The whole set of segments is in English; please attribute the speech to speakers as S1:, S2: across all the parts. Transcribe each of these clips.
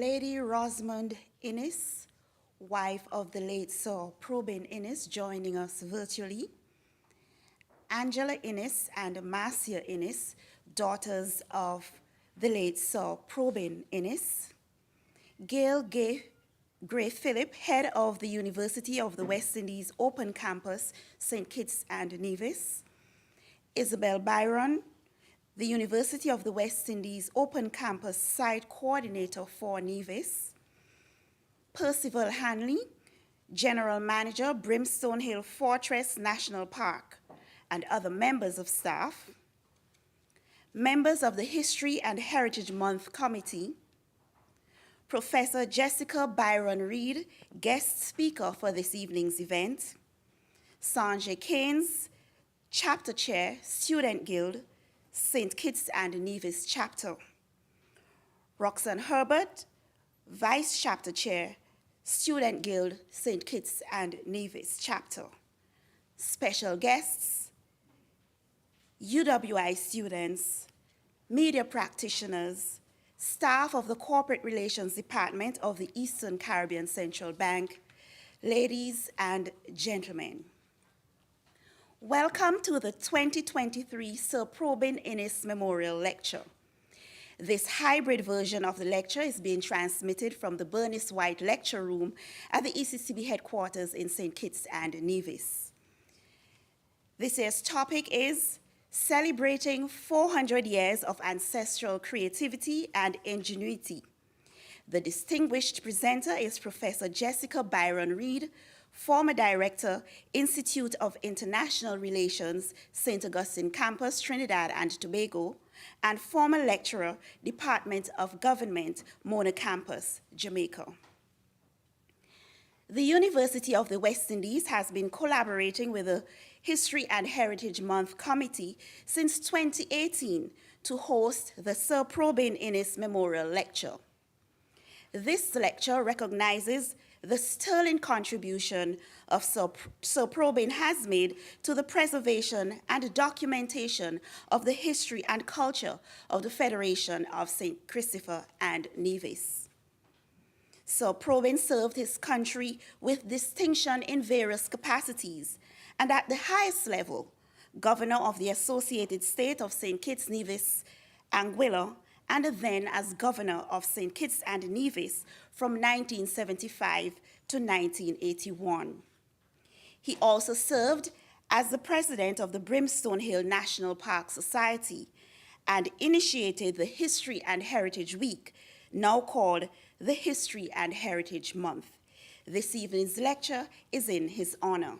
S1: Lady Rosamond Inniss, wife of the late Sir Probyn Inniss, joining us virtually. Angela Inniss and Marcia Inniss, daughters of the late Sir Probyn Inniss. Gail Gray Phillip, head of the University of the West Indies Open Campus, St. Kitts and Nevis. Isabel Byron, the University of the West Indies Open Campus Site Coordinator for Nevis. Percival Hanley, General Manager, Brimstone Hill Fortress National Park, and other members of staff. Members of the History and Heritage Month Committee. Professor Jessica Byron-Reid, guest speaker for this evening's event. Sanjay Keynes, Chapter Chair, Student Guild, St. Kitts and Nevis Chapter. Roxanne Herbert, Vice Chapter Chair, Student Guild, St. Kitts and Nevis Chapter. Special guests, UWI students, media practitioners, staff of the Corporate Relations Department of the Eastern Caribbean Central Bank, ladies and gentlemen. Welcome to the 2023 Sir Probyn Inniss Memorial Lecture. This hybrid version of the lecture is being transmitted from the Bernice White Lecture Room at the ECCB headquarters in St. Kitts and Nevis. This year's topic is Celebrating 400 Years of Ancestral Creativity and Ingenuity. The distinguished presenter is Professor Jessica Byron-Reid, former Director, Institute of International Relations, St. Augustine Campus, Trinidad and Tobago, and former lecturer, Department of Government, Mona Campus, Jamaica. The University of the West Indies has been collaborating with the History and Heritage Month Committee since 2018 to host the Sir Probyn Inniss Memorial Lecture. This lecture recognizes the sterling contribution of Sir Probyn has made to the preservation and documentation of the history and culture of the Federation of St. Christopher and Nevis. Sir Probyn served his country with distinction in various capacities, and at the highest level, Governor of the Associated State of St. Kitts, Nevis, Anguilla, and then as Governor of St. Kitts and Nevis from 1975 to 1981. He also served as the President of the Brimstone Hill National Park Society and initiated the History and Heritage Week, now called the History and Heritage Month. This evening's lecture is in his honor.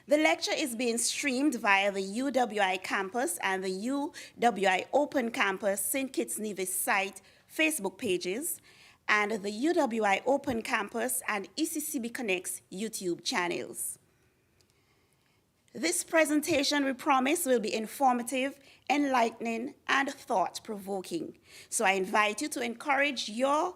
S1: The lecture is being streamed via the UWI campus and the UWI Open Campus St. Kitts Nevis site Facebook pages, and the UWI Open Campus and ECCB Connect's YouTube channels. This presentation, we promise, will be informative, enlightening, and thought-provoking. So I encourage you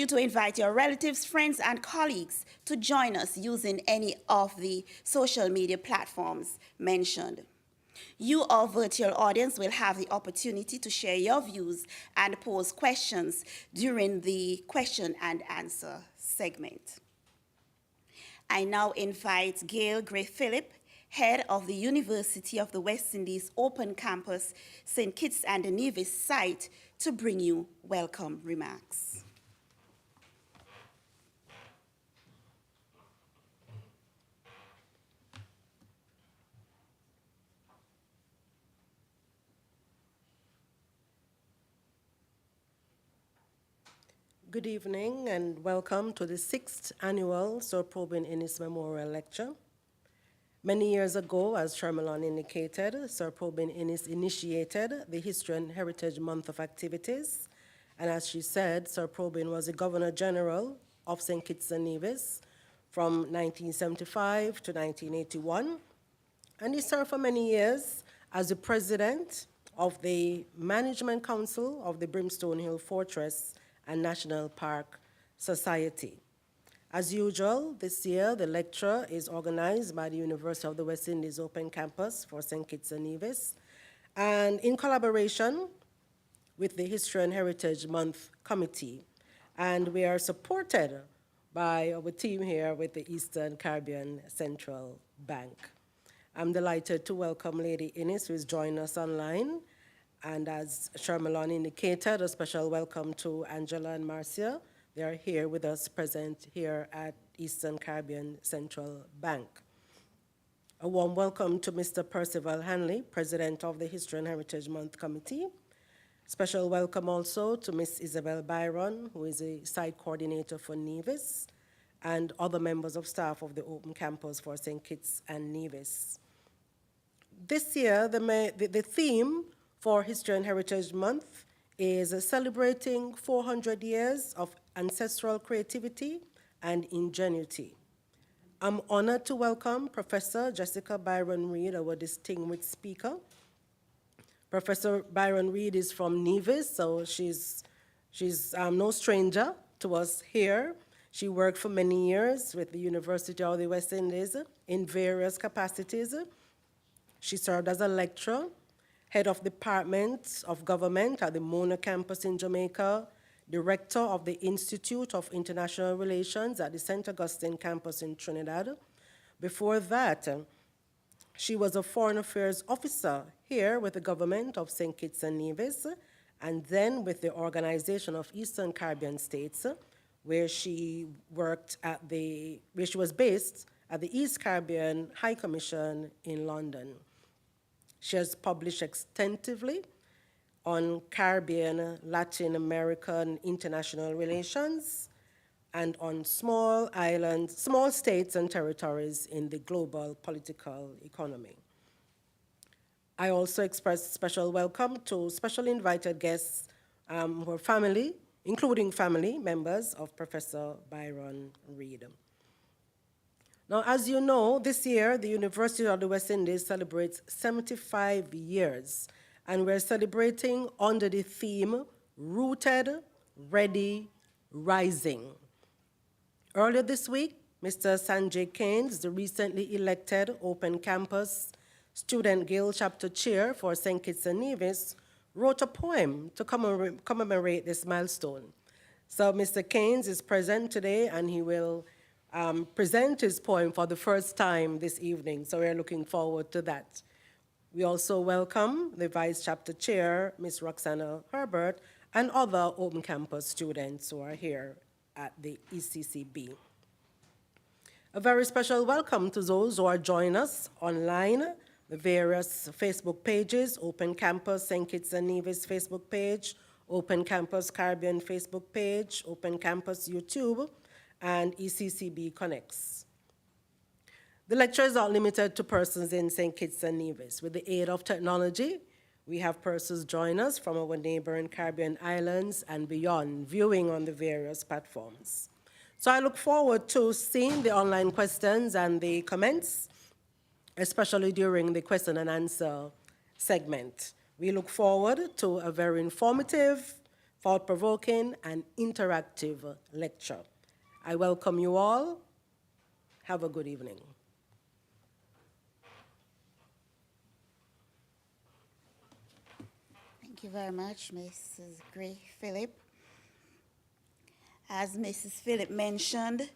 S1: to invite your relatives, friends, and colleagues to join us using any of the social media platforms mentioned. You, our virtual audience, will have the opportunity to share your views and pose questions during the question and answer segment. I now invite Gail Gray Phillip, head of the University of the West Indies Open Campus, St. Kitts and Nevis site, to bring you welcome remarks.
S2: Good evening and welcome to the 6th annual Sir Probyn Inniss Memorial Lecture. Many years ago, as Shermalon indicated, Sir Probyn Inniss initiated the History and Heritage Month of activities. And as she said, Sir Probyn was the Governor General of St. Kitts and Nevis from 1975 to 1981. And he served for many years as the President of the Management Council of the Brimstone Hill Fortress and National Park Society. As usual, this year, the lecture is organized by the University of the West Indies Open Campus for St. Kitts and Nevis, and in collaboration with the History and Heritage Month Committee. And we are supported by our team here with the Eastern Caribbean Central Bank. I'm delighted to welcome Lady Inniss, who is joining us online. And as Sharmalon indicated, a special welcome to Angela and Marcia. They are here with us, present here at Eastern Caribbean Central Bank. A warm welcome to Mr. Percival Hanley, President of the History and Heritage Month Committee. Special welcome also to Ms. Isabel Byron, who is a site coordinator for Nevis, and other members of staff of the Open Campus for St. Kitts and Nevis. This year, the theme for History and Heritage Month is celebrating 400 years of ancestral creativity and ingenuity. I'm honored to welcome Professor Jessica Byron-Reid, our distinguished speaker. Professor Byron-Reid is from Nevis, so she's no stranger to us here. She worked for many years with the University of the West Indies in various capacities. She served as a lecturer, head of Department of Government at the Mona campus in Jamaica, director of the Institute of International Relations at the St. Augustine campus in Trinidad. Before that, she was a foreign affairs officer here with the government of St. Kitts and Nevis, and then with the Organization of Eastern Caribbean States, where she was based at the East Caribbean High Commission in London. She has published extensively on Caribbean, Latin American international relations, and on small states and territories in the global political economy. I also express special welcome to special invited guests who are family, including family members of Professor Byron-Reid. Now, as you know, this year, the University of the West Indies celebrates 75 years, and we're celebrating under the theme, Rooted, Ready, Rising. Earlier this week, Mr. Sanjay Keynes, the recently elected Open Campus Student Guild Chapter Chair for St. Kitts and Nevis, wrote a poem to commemorate this milestone. So Mr. Keynes is present today, and he will present his poem for the first time this evening, so we're looking forward to that. We also welcome the Vice Chapter Chair, Ms. Roxana Herbert, and other Open Campus students who are here at the ECCB. A very special welcome to those who are joining us online, the various Facebook pages, Open Campus St. Kitts and Nevis Facebook page, Open Campus Caribbean Facebook page, Open Campus YouTube, and ECCB Connects. The lecture is not limited to persons in St. Kitts and Nevis. With the aid of technology, we have persons join us from our neighboring Caribbean islands and beyond, viewing on the various platforms. So I look forward to seeing the online questions and the comments, especially during the question and answer segment. We look forward to a very informative, thought-provoking, and interactive lecture. I welcome you all. Have a good evening.
S1: Thank you very much, Mrs. Gray Phillip. As Mrs. Phillip mentioned,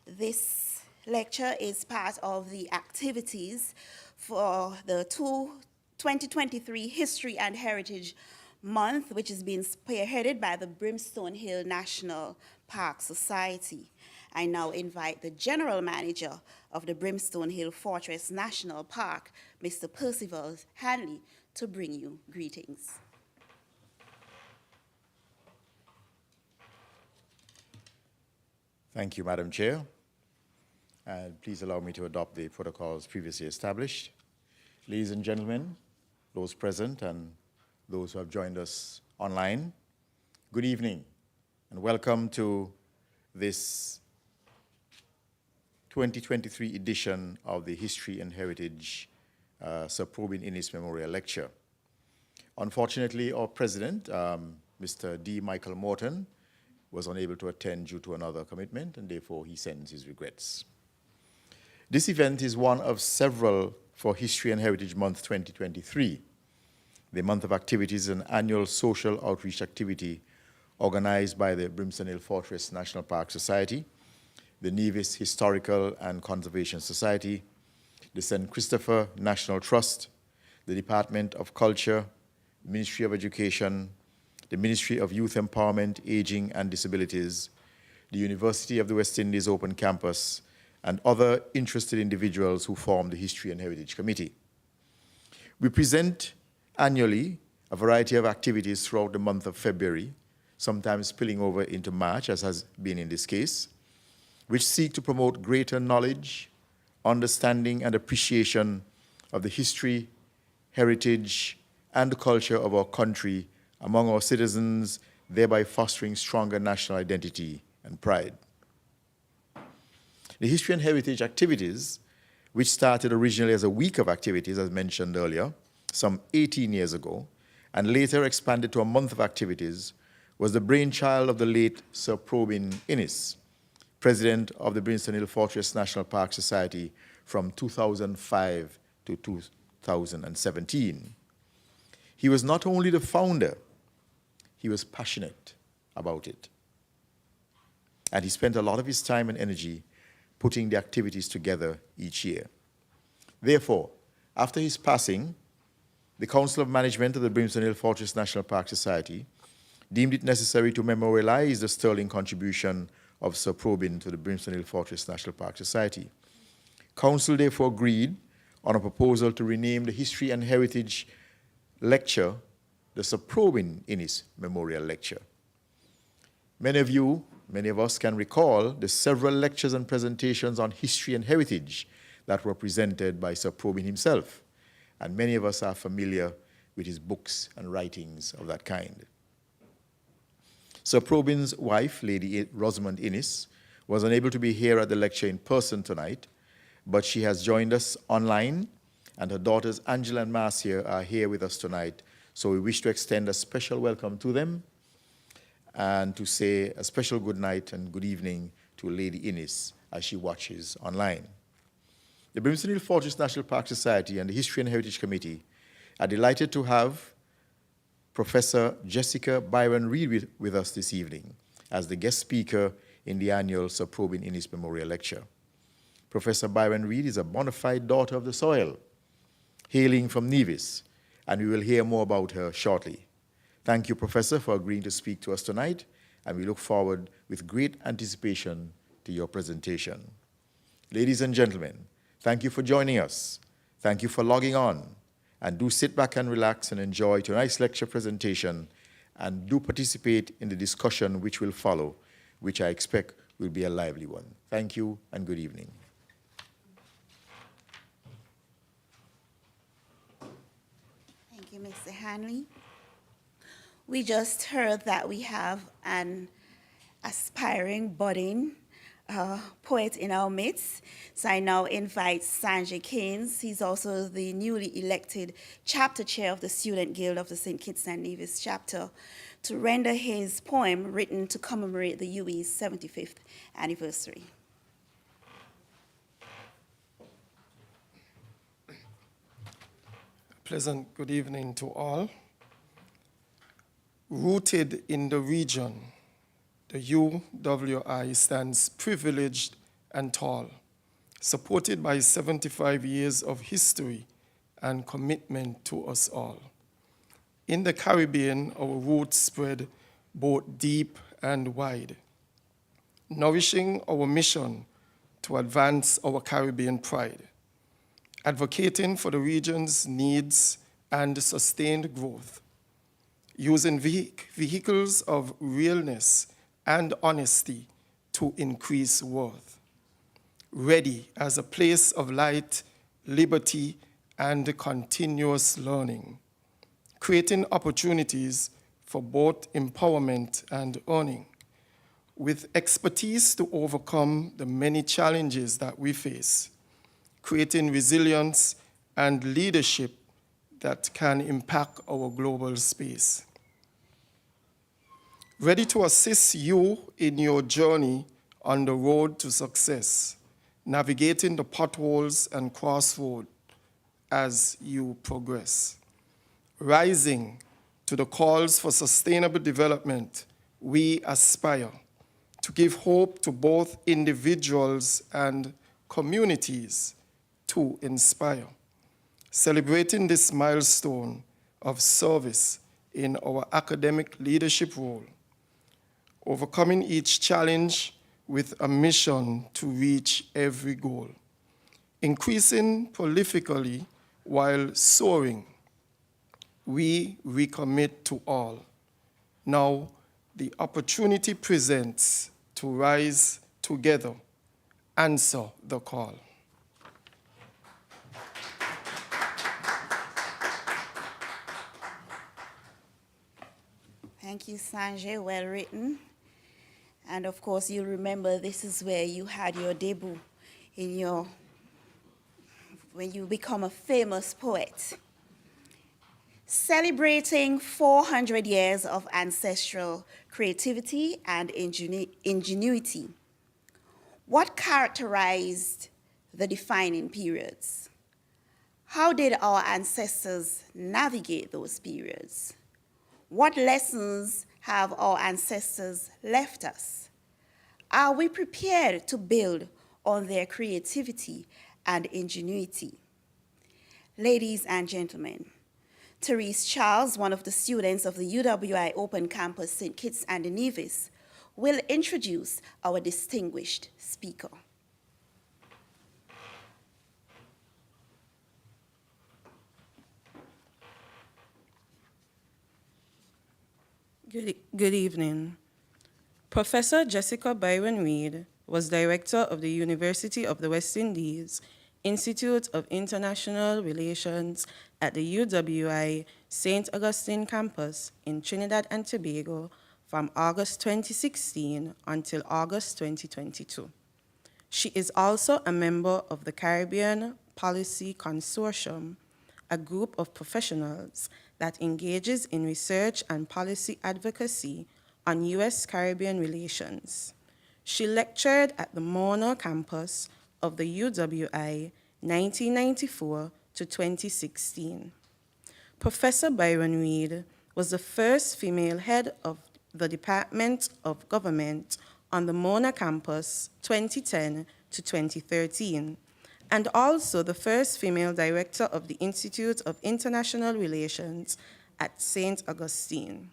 S1: this lecture is part of the activities for the 2023 History and Heritage Month, which is being spearheaded by the Brimstone Hill National Park Society. I now invite the General Manager of the Brimstone Hill Fortress National Park, Mr. Percival Hanley, to bring you greetings.
S3: Thank you, Madam Chair. Please allow me to adopt the protocols previously established. Ladies and gentlemen, those present and those who have joined us online, good evening and welcome to this 2023 edition of the History and Heritage Sir Probyn Inniss Memorial Lecture. Unfortunately, our president, Mr. D. Michael Morton, was unable to attend due to another commitment, and therefore he sends his regrets. This event is one of several for History and Heritage Month 2023. The month of activities is an annual social outreach activity organized by the Brimstone Hill Fortress National Park Society, the Nevis Historical and Conservation Society, the St. Christopher National Trust, the Department of Culture, the Ministry of Education, the Ministry of Youth Empowerment, Aging and Disabilities, the University of the West Indies Open Campus, and other interested individuals who form the History and Heritage Committee. We present annually a variety of activities throughout the month of February, sometimes spilling over into March, as has been in this case, which seek to promote greater knowledge, understanding, and appreciation of the history, heritage, and culture of our country among our citizens, thereby fostering stronger national identity and pride. The History and Heritage activities, which started originally as a week of activities, as mentioned earlier, some 18 years ago, and later expanded to a month of activities, was the brainchild of the late Sir Probyn Inniss, president of the Brimstone Hill Fortress National Park Society from 2005 to 2017. He was not only the founder, he was passionate about it. And he spent a lot of his time and energy putting the activities together each year. Therefore, after his passing, the Council of Management of the Brimstone Hill Fortress National Park Society deemed it necessary to memorialize the sterling contribution of Sir Probyn to the Brimstone Hill Fortress National Park Society. Council therefore agreed on a proposal to rename the History and Heritage Lecture the Sir Probyn Inniss Memorial Lecture. Many of us can recall the several lectures and presentations on history and heritage that were presented by Sir Probyn himself, and many of us are familiar with his books and writings of that kind. Sir Probyn's wife, Lady Rosamond Inniss, was unable to be here at the lecture in person tonight, but she has joined us online, and her daughters Angela and Marcia are here with us tonight, so we wish to extend a special welcome to them and to say a special good night and good evening to Lady Inniss as she watches online. The Brimstone Hill Fortress National Park Society and the History and Heritage Committee are delighted to have Professor Jessica Byron-Reid with us this evening as the guest speaker in the annual Sir Probyn Inniss Memorial Lecture. Professor Byron-Reid is a bona fide daughter of the soil, hailing from Nevis, and we will hear more about her shortly. Thank you, Professor, for agreeing to speak to us tonight, and we look forward with great anticipation to your presentation. Ladies and gentlemen, thank you for joining us. Thank you for logging on. And do sit back and relax and enjoy tonight's lecture presentation, and do participate in the discussion which will follow, which I expect will be a lively one. Thank you and good evening.
S1: Thank you, Mr. Hanley. We just heard that we have an aspiring, budding poet in our midst. So I now invite Sanjay Keynes. He's also the newly elected chapter chair of the Student Guild of the St. Kitts and Nevis chapter, to render his poem written to commemorate the UE's 75th anniversary.
S4: Pleasant good evening to all. Rooted in the region, the UWI stands privileged and tall, supported by 75 years of history and commitment to us all. In the Caribbean, our roots spread both deep and wide, nourishing our mission to advance our Caribbean pride, advocating for the region's needs and sustained growth, using vehicles of realness and honesty to increase worth, ready as a place of light, liberty, and continuous learning, creating opportunities for both empowerment and earning, with expertise to overcome the many challenges that we face, creating resilience and leadership that can impact our global space. Ready to assist you in your journey on the road to success, navigating the potholes and crossroads as you progress. Rising to the calls for sustainable development, we aspire to give hope to both individuals and communities to inspire. Celebrating this milestone of service in our academic leadership role, overcoming each challenge with a mission to reach every goal, increasing prolifically while soaring, we recommit to all. Now, the opportunity presents to rise together, answer the call.
S1: Thank you, Sanjay. Well written. And of course, you remember this is where you had your debut when you become a famous poet. Celebrating 400 years of ancestral creativity and ingenuity. What characterized the defining periods? How did our ancestors navigate those periods? What lessons have our ancestors left us? Are we prepared to build on their creativity and ingenuity? Ladies and gentlemen, Therese Charles, one of the students of the UWI Open Campus St. Kitts and Nevis, will introduce our distinguished speaker.
S5: Good evening. Professor Jessica Byron-Reid was director of the University of the West Indies Institute of International Relations at the UWI St. Augustine campus in Trinidad and Tobago from August 2016 until August 2022. She is also a member of the Caribbean Policy Consortium, a group of professionals that engages in research and policy advocacy on U.S. Caribbean relations. She lectured at the Mona campus of the UWI 1994 to 2016. Professor Byron-Reid was the first female head of the Department of Government on the Mona campus 2010 to 2013, and also the first female director of the Institute of International Relations at St. Augustine.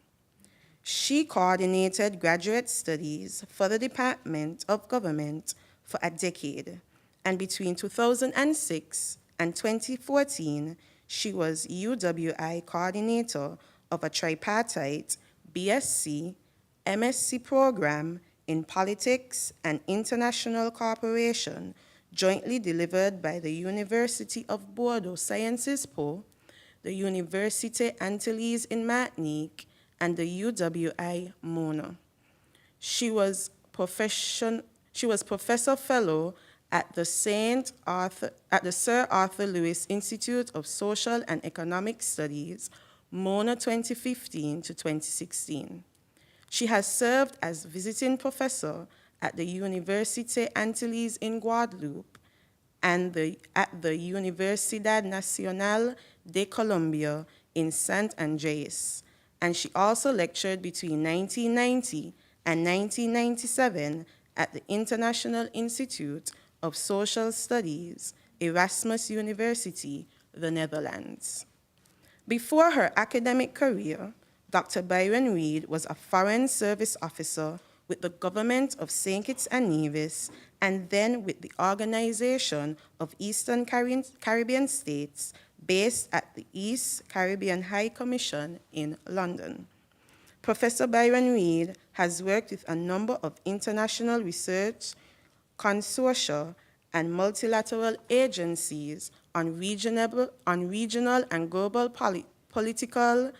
S5: She coordinated graduate studies for the Department of Government for a decade, and between 2006 and 2014, she was UWI coordinator of a tripartite BSc, MSc program in politics and international cooperation jointly delivered by the University of Bordeaux Sciences Po, the Université Antilles in Martinique, and the UWI Mona. She was professor fellow at the Sir Arthur Lewis Institute of Social and Economic Studies, Mona 2015 to 2016. She has served as visiting professor at the Université Antilles in Guadeloupe and at the Universidad Nacional de Colombia in San Andrés, and she also lectured between 1990 and 1997 at the International Institute of Social Studies, Erasmus University, the Netherlands. Before her academic career, Dr. Byron-Reid was a Foreign Service Officer with the government of St. Kitts and Nevis, and then with the Organization of Eastern Caribbean States, based at the East Caribbean High Commission in London. Professor Byron-Reid has worked with a number of international research consortia and multilateral agencies on regional and global political,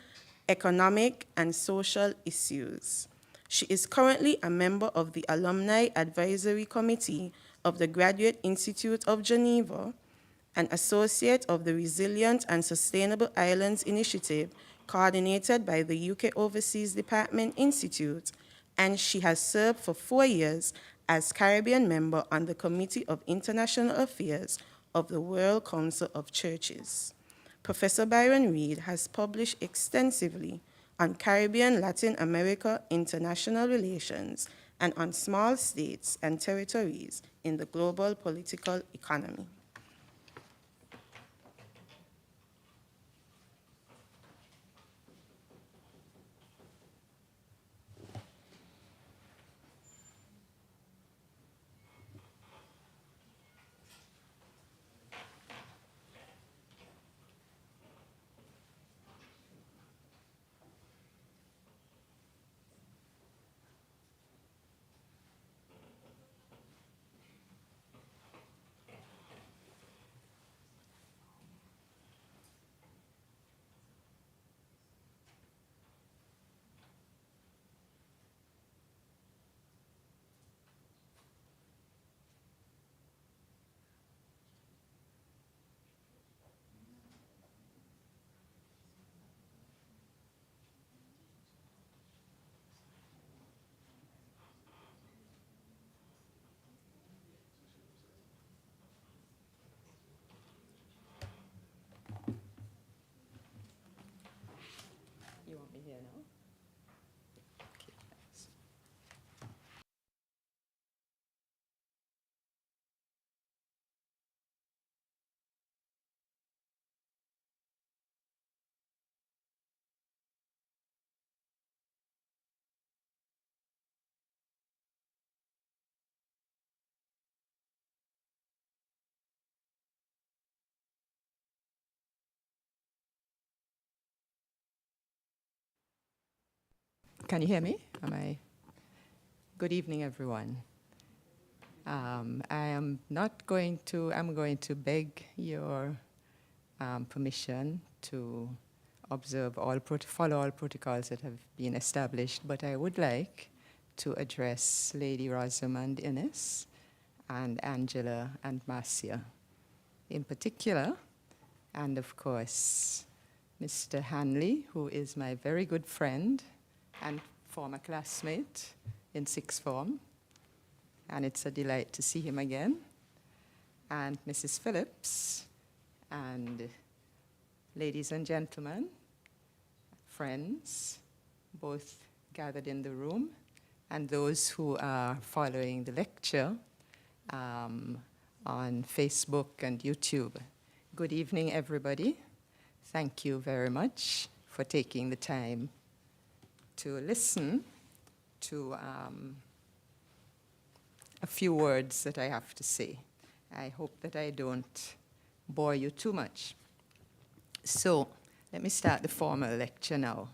S5: economic, and social issues. She is currently a member of the Alumni Advisory Committee of the Graduate Institute of Geneva, an associate of the Resilient and Sustainable Islands Initiative coordinated by the UK Overseas Department Institute, and she has served for 4 years as Caribbean member on the Committee of International Affairs of the World Council of Churches. Professor Byron-Reid has published extensively on Caribbean Latin America international relations and on small states and territories in the global political economy.
S6: You want me here now? Okay, thanks. Can you hear me? Good evening, everyone. I'm going to beg your permission to follow all protocols that have been established, but I would like to address Lady Rosamond Inniss and Angela and Marcia in particular, and of course, Mr. Hanley, who is my very good friend and former classmate in sixth form, and it's a delight to see him again, and Mrs. Phillips, and ladies and gentlemen, friends, both gathered in the room, and those who are following the lecture on Facebook and YouTube. Good evening, everybody. Thank you very much for taking the time to listen to a few words that I have to say. I hope that I don't bore you too much. So let me start the formal lecture now.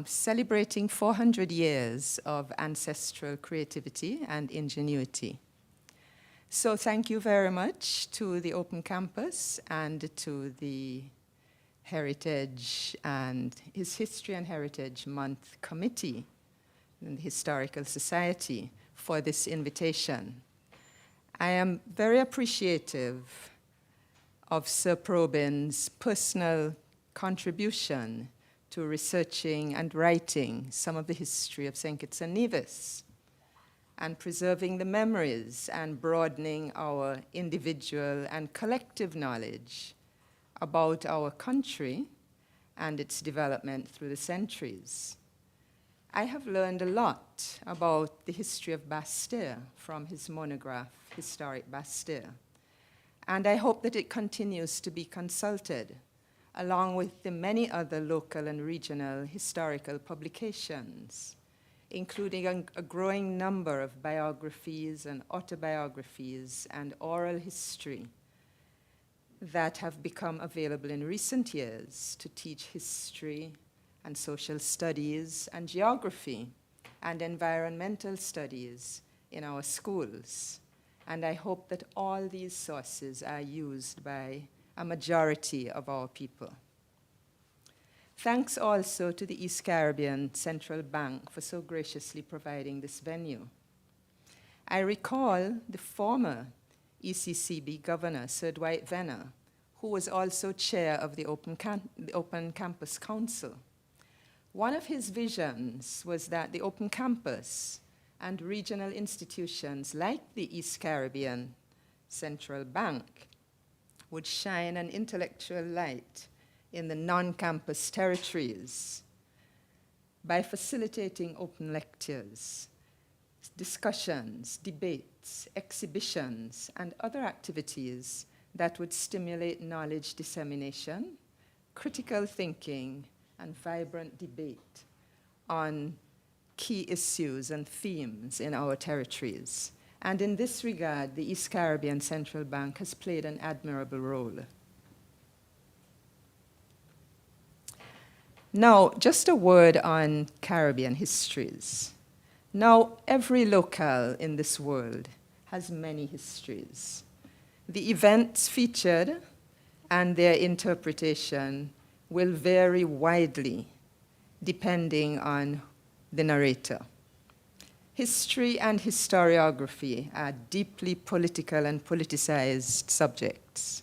S6: Celebrating 400 years of ancestral creativity and ingenuity. So thank you very much to the Open Campus and to the Heritage and History and Heritage Month Committee and the Historical Society for this invitation. I am very appreciative of Sir Probyn's personal contribution to researching and writing some of the history of St. Kitts and Nevis and preserving the memories and broadening our individual and collective knowledge about our country and its development through the centuries. I have learned a lot about the history of Bastille from his monograph, Historic Bastille, and I hope that it continues to be consulted along with the many other local and regional historical publications, including a growing number of biographies and autobiographies and oral history that have become available in recent years to teach history and social studies and geography and environmental studies in our schools. And I hope that all these sources are used by a majority of our people. Thanks also to the East Caribbean Central Bank for so graciously providing this venue. I recall the former ECCB Governor, Sir Dwight Venner, who was also chair of the Open Campus Council. One of his visions was that the Open Campus and regional institutions like the East Caribbean Central Bank would shine an intellectual light in the non-campus territories by facilitating open lectures, discussions, debates, exhibitions, and other activities that would stimulate knowledge dissemination, critical thinking, and vibrant debate on key issues and themes in our territories. And in this regard, the East Caribbean Central Bank has played an admirable role. Now, just a word on Caribbean histories. Now, every locale in this world has many histories. The events featured and their interpretation will vary widely depending on the narrator. History and historiography are deeply political and politicized subjects.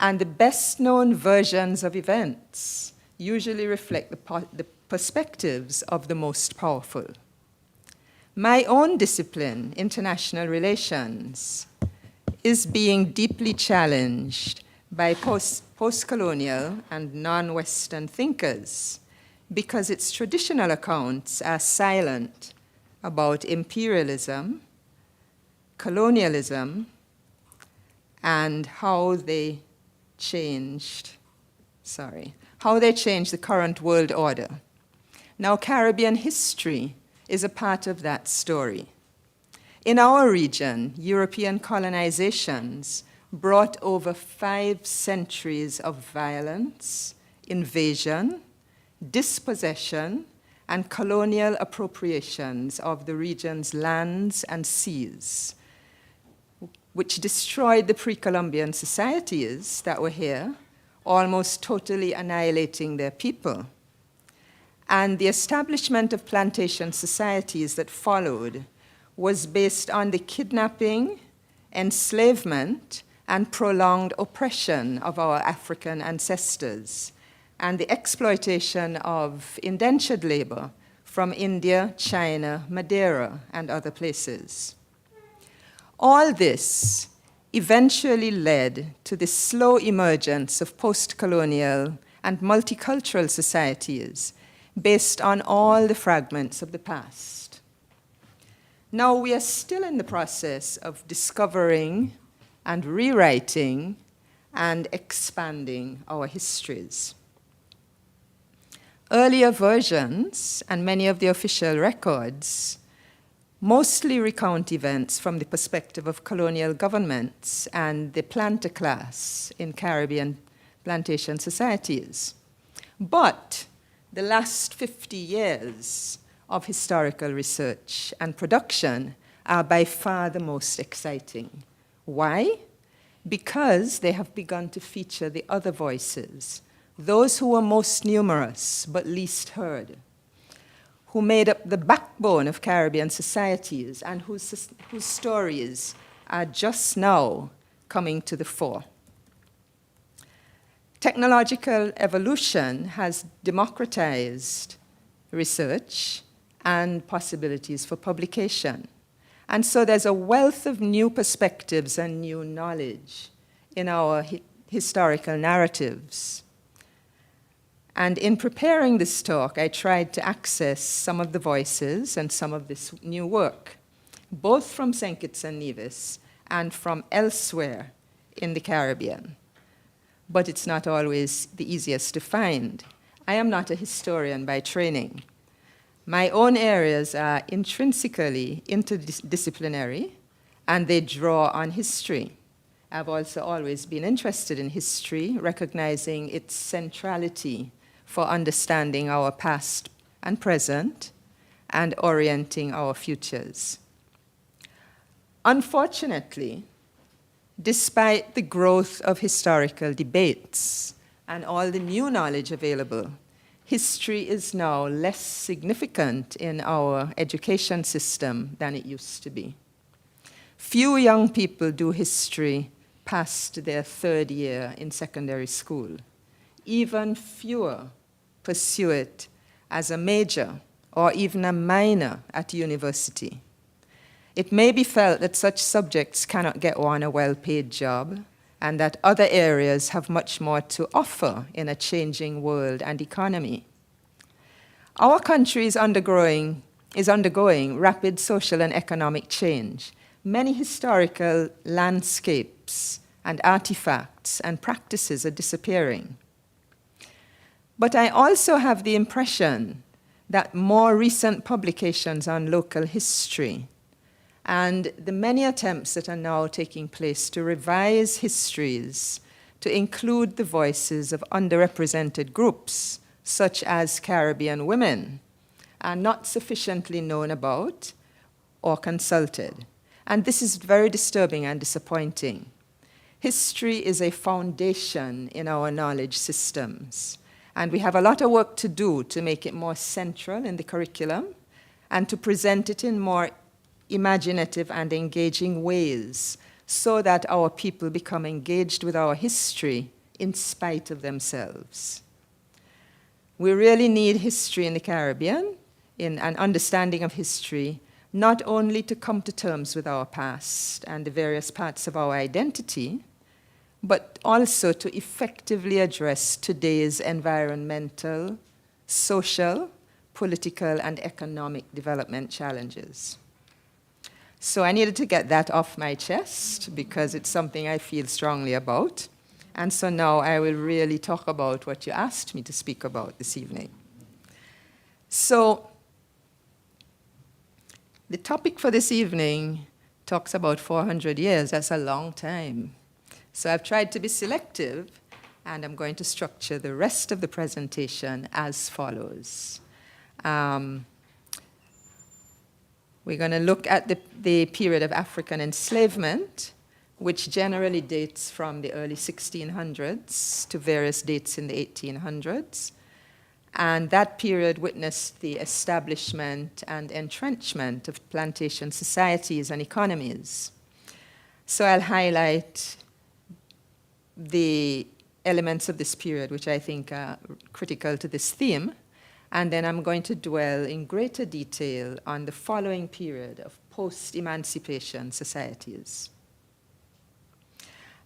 S6: And the best-known versions of events usually reflect the perspectives of the most powerful. My own discipline, international relations, is being deeply challenged by post-colonial and non-Western thinkers because its traditional accounts are silent about imperialism, colonialism, and how they changed the current world order. Now, Caribbean history is a part of that story. In our region, European colonizations brought over 5 centuries of violence, invasion, dispossession, and colonial appropriations of the region's lands and seas, which destroyed the pre-Columbian societies that were here, almost totally annihilating their people. And the establishment of plantation societies that followed was based on the kidnapping, enslavement, and prolonged oppression of our African ancestors, and the exploitation of indentured labor from India, China, Madeira, and other places. All this eventually led to the slow emergence of post-colonial and multicultural societies based on all the fragments of the past. Now we are still in the process of discovering and rewriting and expanding our histories. Earlier versions and many of the official records mostly recount events from the perspective of colonial governments and the planter class in Caribbean plantation societies. But the last 50 years of historical research and production are by far the most exciting. Why? Because they have begun to feature the other voices, those who were most numerous but least heard, who made up the backbone of Caribbean societies and whose stories are just now coming to the fore. Technological evolution has democratized research and possibilities for publication. And so there's a wealth of new perspectives and new knowledge in our historical narratives. And in preparing this talk, I tried to access some of the voices and some of this new work, both from St. Kitts and Nevis and from elsewhere in the Caribbean. But it's not always the easiest to find. I am not a historian by training. My own areas are intrinsically interdisciplinary, and they draw on history. I've also always been interested in history, recognizing its centrality for understanding our past and present and orienting our futures. Unfortunately, despite the growth of historical debates and all the new knowledge available, history is now less significant in our education system than it used to be. Few young people do history past their 3rd year in secondary school. Even fewer pursue it as a major or even a minor at university. It may be felt that such subjects cannot get one a well-paid job and that other areas have much more to offer in a changing world and economy. Our country is undergoing rapid social and economic change. Many historical landscapes and artifacts and practices are disappearing. But I also have the impression that more recent publications on local history and the many attempts that are now taking place to revise histories to include the voices of underrepresented groups, such as Caribbean women, are not sufficiently known about or consulted. And this is very disturbing and disappointing. History is a foundation in our knowledge systems, and we have a lot of work to do to make it more central in the curriculum and to present it in more imaginative and engaging ways so that our people become engaged with our history in spite of themselves. We really need history in the Caribbean, in an understanding of history, not only to come to terms with our past and the various parts of our identity, but also to effectively address today's environmental, social, political, and economic development challenges. So I needed to get that off my chest because it's something I feel strongly about. And so now I will really talk about what you asked me to speak about this evening. So the topic for this evening talks about 400 years. That's a long time. So I've tried to be selective, and I'm going to structure the rest of the presentation as follows. We're going to look at the period of African enslavement, which generally dates from the early 1600s to various dates in the 1800s. And that period witnessed the establishment and entrenchment of plantation societies and economies. So I'll highlight the elements of this period which I think are critical to this theme, and then I'm going to dwell in greater detail on the following period of post-emancipation societies.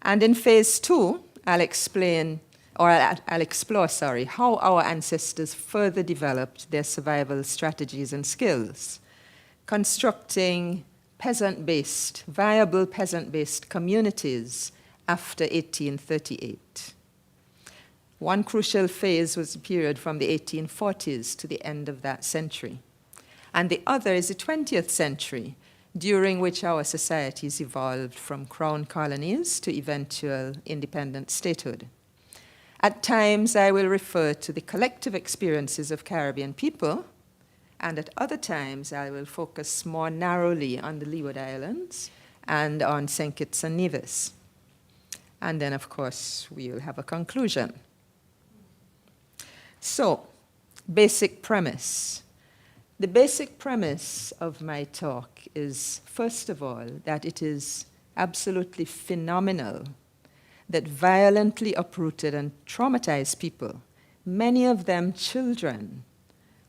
S6: And in phase 2, I'll explain, or I'll explore, how our ancestors further developed their survival strategies and skills, constructing viable peasant-based communities after 1838. One crucial phase was the period from the 1840s to the end of that century. And the other is the 20th century, during which our societies evolved from crown colonies to eventual independent statehood. At times, I will refer to the collective experiences of Caribbean people, and at other times, I will focus more narrowly on the Leeward Islands and on St. Kitts and Nevis. And then, of course, we will have a conclusion. So, basic premise. The basic premise of my talk is, first of all, that it is absolutely phenomenal that violently uprooted and traumatized people, many of them children,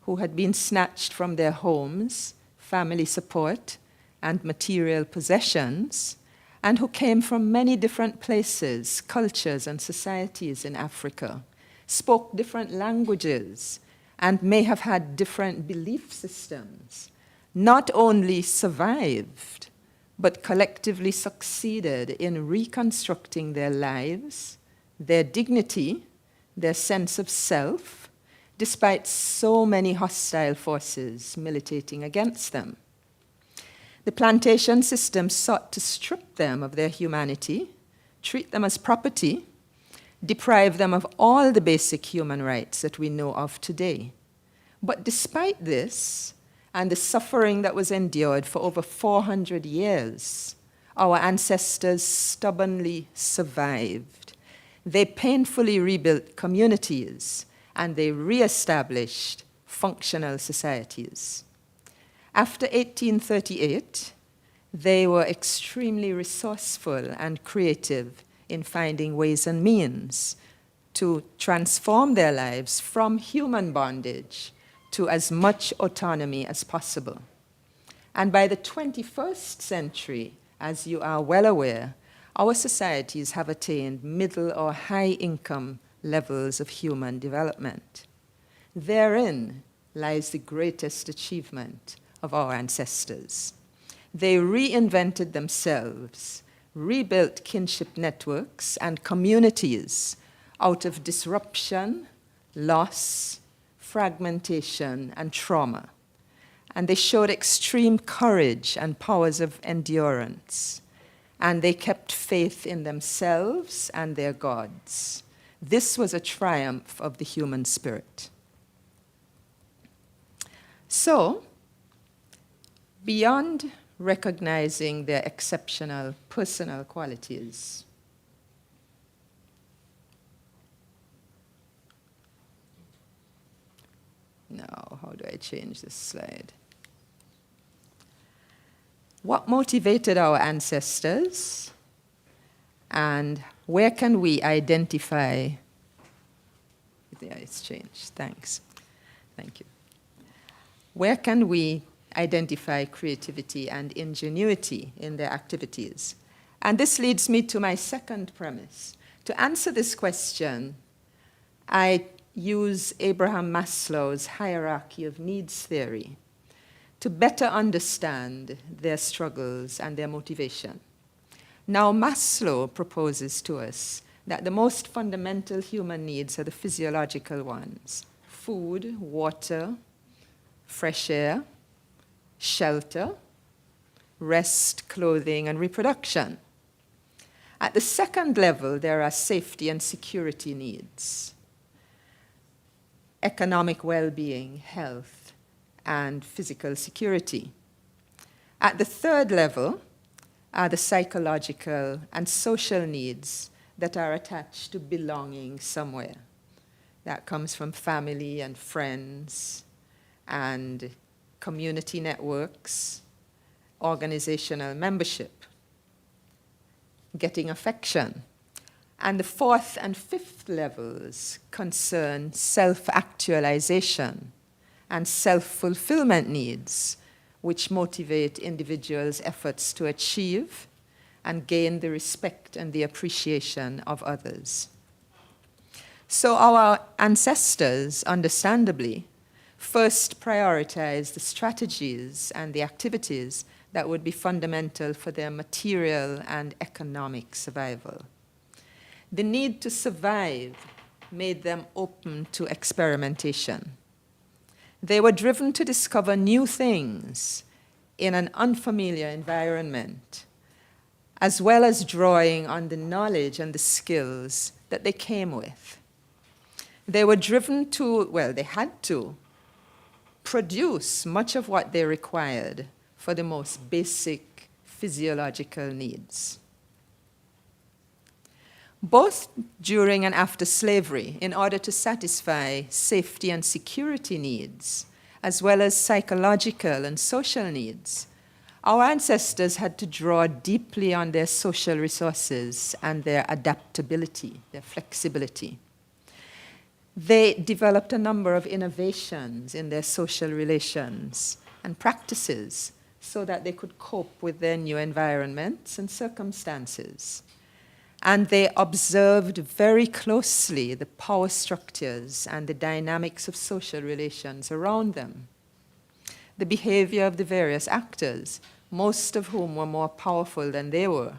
S6: who had been snatched from their homes, family support, and material possessions, and who came from many different places, cultures, and societies in Africa, spoke different languages, and may have had different belief systems, not only survived, but collectively succeeded in reconstructing their lives, their dignity, their sense of self, despite so many hostile forces militating against them. The plantation system sought to strip them of their humanity, treat them as property, deprive them of all the basic human rights that we know of today. But despite this, and the suffering that was endured for over 400 years, our ancestors stubbornly survived. They painfully rebuilt communities, and they reestablished functional societies. After 1838, they were extremely resourceful and creative in finding ways and means to transform their lives from human bondage to as much autonomy as possible. And by the 21st century, as you are well aware, our societies have attained middle or high income levels of human development. Therein lies the greatest achievement of our ancestors. They reinvented themselves, rebuilt kinship networks and communities out of disruption, loss, fragmentation, and trauma. And they showed extreme courage and powers of endurance. And they kept faith in themselves and their gods. This was a triumph of the human spirit. So, beyond recognizing their exceptional personal qualities, now, how do I change this slide? What motivated our ancestors, and where can we identify? Yeah, it's changed. Thanks. Thank you. Where can we identify creativity and ingenuity in their activities? And this leads me to my second premise. To answer this question, I use Abraham Maslow's hierarchy of needs theory to better understand their struggles and their motivation. Now, Maslow proposes to us that the most fundamental human needs are the physiological ones: food, water, fresh air, shelter, rest, clothing, and reproduction. At the second level, there are safety and security needs, economic well-being, health, and physical security. At the third level are the psychological and social needs that are attached to belonging somewhere. That comes from family and friends and community networks, organizational membership, getting affection. And the fourth and fifth levels concern self-actualization and self-fulfillment needs, which motivate individuals' efforts to achieve and gain the respect and the appreciation of others. So our ancestors, understandably, first prioritized the strategies and the activities that would be fundamental for their material and economic survival. The need to survive made them open to experimentation. They were driven to discover new things in an unfamiliar environment, as well as drawing on the knowledge and the skills that they came with. They were driven to, well, they had to produce much of what they required for the most basic physiological needs. Both during and after slavery, in order to satisfy safety and security needs, as well as psychological and social needs, our ancestors had to draw deeply on their social resources and their adaptability, their flexibility. They developed a number of innovations in their social relations and practices so that they could cope with their new environments and circumstances. And they observed very closely the power structures and the dynamics of social relations around them, the behavior of the various actors, most of whom were more powerful than they were,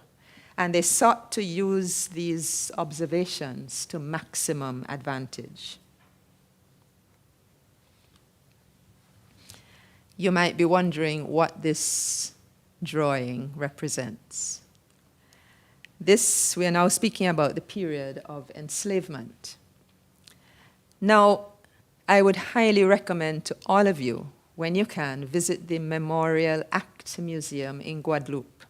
S6: and they sought to use these observations to maximum advantage. You might be wondering what this drawing represents. We are now speaking about the period of enslavement. Now, I would highly recommend to all of you, when you can, visit the Memorial Act Museum in Guadeloupe.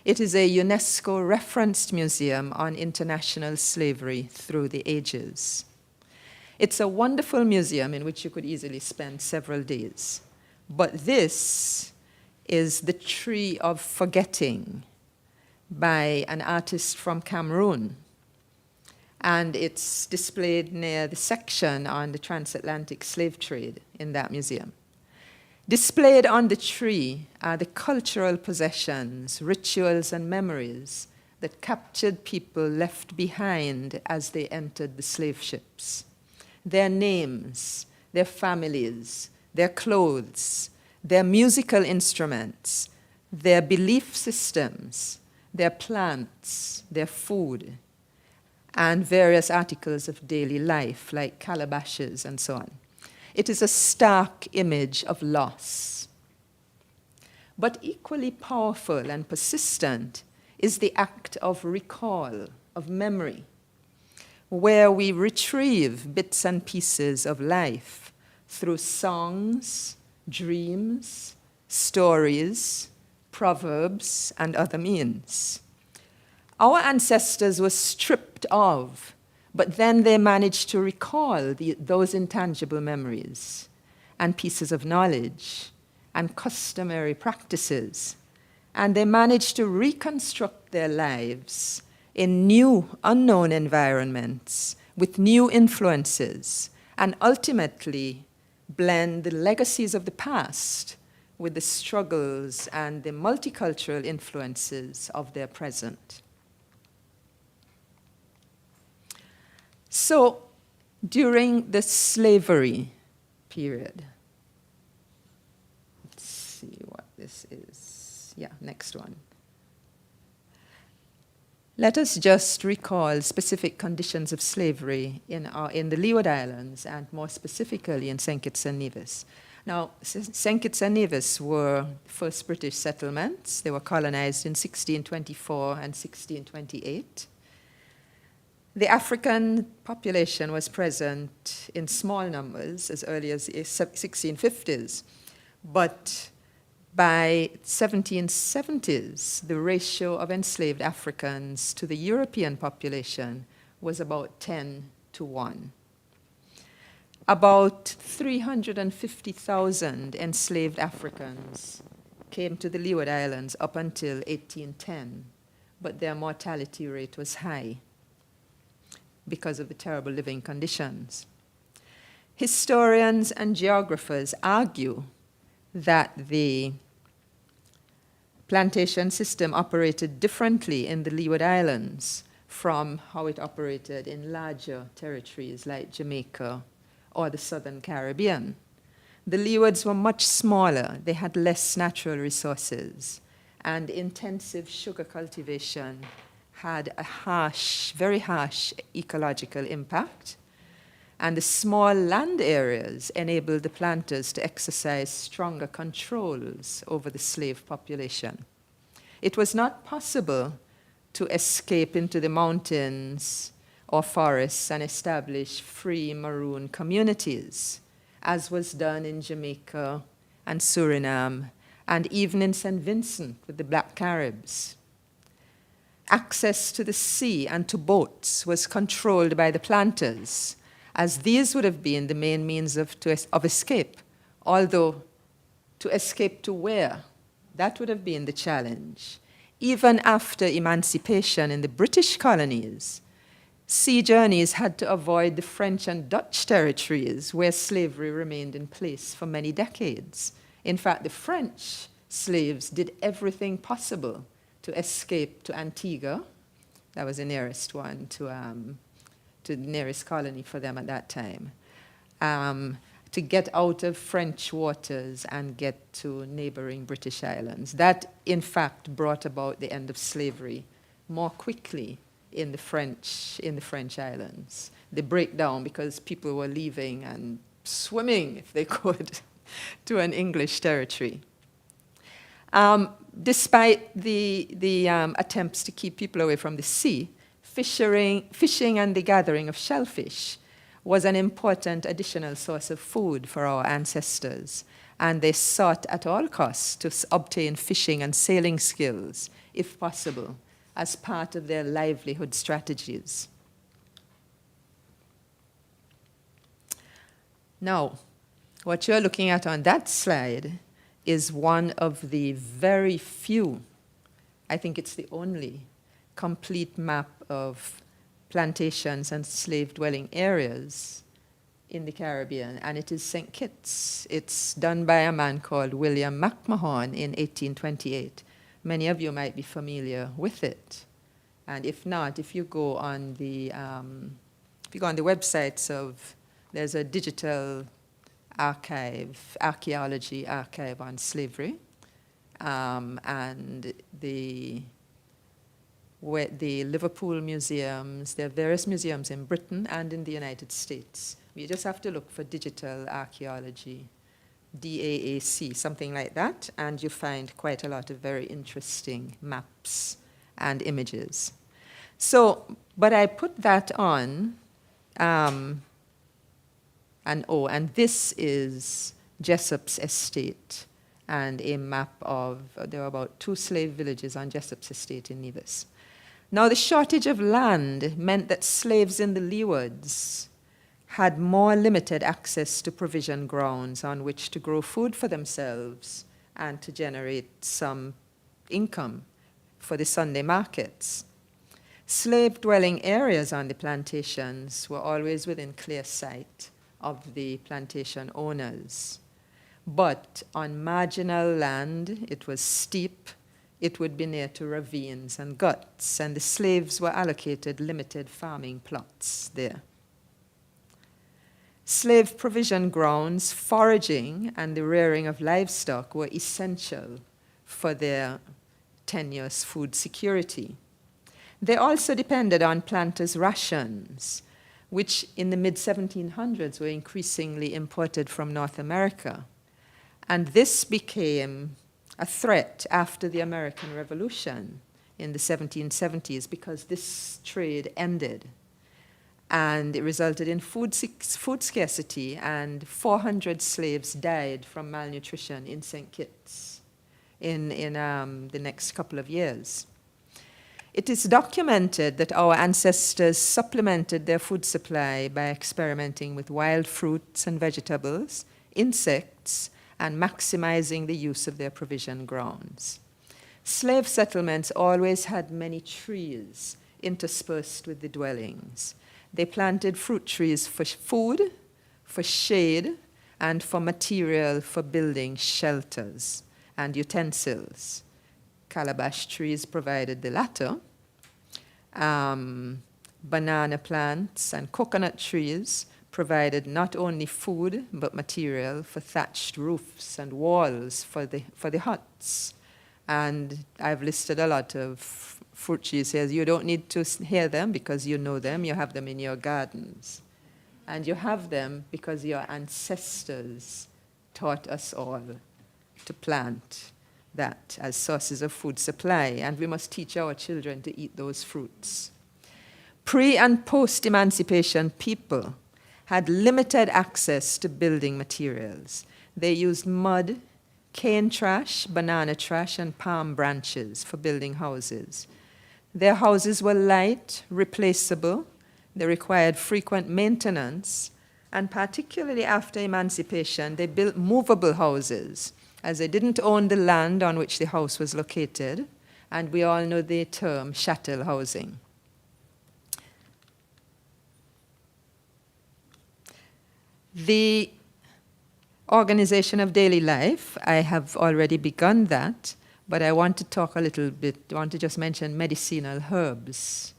S6: It is a UNESCO-referenced museum on international slavery through the ages. It's a wonderful museum in which you could easily spend several days. But this is the Tree of Forgetting by an artist from Cameroon. And it's displayed near the section on the transatlantic slave trade in that museum. Displayed on the tree are the cultural possessions, rituals, and memories that captured people left behind as they entered the slave ships. Their names, their families, their clothes, their musical instruments, their belief systems, their plants, their food, and various articles of daily life like calabashes and so on. It is a stark image of loss. But equally powerful and persistent is the act of recall, of memory, where we retrieve bits and pieces of life through songs, dreams, stories, proverbs, and other means. Our ancestors were stripped of, but then they managed to recall those intangible memories and pieces of knowledge and customary practices, and they managed to reconstruct their lives in new, unknown environments with new influences, and ultimately blend the legacies of the past with the struggles and the multicultural influences of their present. So, during the slavery period, let's see what this is. Yeah, next one. Let us just recall specific conditions of slavery in the Leeward Islands, and more specifically in St. Kitts and Nevis. Now, St. Kitts and Nevis were first British settlements. They were colonized in 1624 and 1628. The African population was present in small numbers as early as the 1650s, but by 1770s, the ratio of enslaved Africans to the European population was about 10 to 1. About 350,000 enslaved Africans came to the Leeward Islands up until 1810, but their mortality rate was high because of the terrible living conditions. Historians and geographers argue that the plantation system operated differently in the Leeward Islands from how it operated in larger territories like Jamaica or the Southern Caribbean. The Leewards were much smaller, they had less natural resources, and intensive sugar cultivation had a very harsh ecological impact. And the small land areas enabled the planters to exercise stronger controls over the slave population. It was not possible to escape into the mountains or forests and establish free maroon communities, as was done in Jamaica and Suriname, and even in St. Vincent with the Black Caribs. Access to the sea and to boats was controlled by the planters, as these would have been the main means of escape, although to escape to where? That would have been the challenge. Even after emancipation in the British colonies, sea journeys had to avoid the French and Dutch territories where slavery remained in place for many decades. In fact, the French slaves did everything possible to escape to Antigua. That was the nearest one to the nearest colony for them at that time, to get out of French waters and get to neighboring British islands. That, in fact, brought about the end of slavery more quickly in the French islands. The breakdown because people were leaving and swimming, if they could, to an English territory. Despite the attempts to keep people away from the sea, fishing and the gathering of shellfish was an important additional source of food for our ancestors, and they sought at all costs to obtain fishing and sailing skills, if possible, as part of their livelihood strategies. Now, what you're looking at on that slide is one of the very few, I think it's the only, complete map of plantations and slave-dwelling areas in the Caribbean, and it is St. Kitts. It's done by a man called William McMahon in 1828. Many of you might be familiar with it. And if not, if you go on the websites of, there's a digital archive, archaeology archive on slavery, and the Liverpool museums, there are various museums in Britain and in the United States. You just have to look for digital archaeology, DAAC, something like that, and you find quite a lot of very interesting maps and images. So, but I put that on, and this is Jessop's estate, and a map of, there are about 2 slave villages on Jessop's estate in Nevis. Now, the shortage of land meant that slaves in the Leewards had more limited access to provision grounds on which to grow food for themselves and to generate some income for the Sunday markets. Slave-dwelling areas on the plantations were always within clear sight of the plantation owners. But on marginal land, it was steep, it would be near to ravines and guts, and the slaves were allocated limited farming plots there. Slave provision grounds, foraging, and the rearing of livestock were essential for their tenuous food security. They also depended on planters' rations, which in the mid-1700s were increasingly imported from North America. And this became a threat after the American Revolution in the 1770s because this trade ended. And it resulted in food scarcity, and 400 slaves died from malnutrition in St. Kitts in the next couple of years. It is documented that our ancestors supplemented their food supply by experimenting with wild fruits and vegetables, insects, and maximizing the use of their provision grounds. Slave settlements always had many trees interspersed with the dwellings. They planted fruit trees for food, for shade, and for material for building shelters and utensils. Calabash trees provided the latter. Banana plants and coconut trees provided not only food but material for thatched roofs and walls for the huts. And I've listed a lot of fruit trees here. You don't need to hear them because you know them. You have them in your gardens. And you have them because your ancestors taught us all to plant that as sources of food supply, and we must teach our children to eat those fruits. Pre- and post-emancipation people had limited access to building materials. They used mud, cane trash, banana trash, and palm branches for building houses. Their houses were light, replaceable, they required frequent maintenance, and particularly after emancipation, they built movable houses, as they didn't own the land on which the house was located, and we all know the term chattel housing. The organization of daily life, I have already begun that, but I want to talk a little bit, I want to just mention medicinal herbs.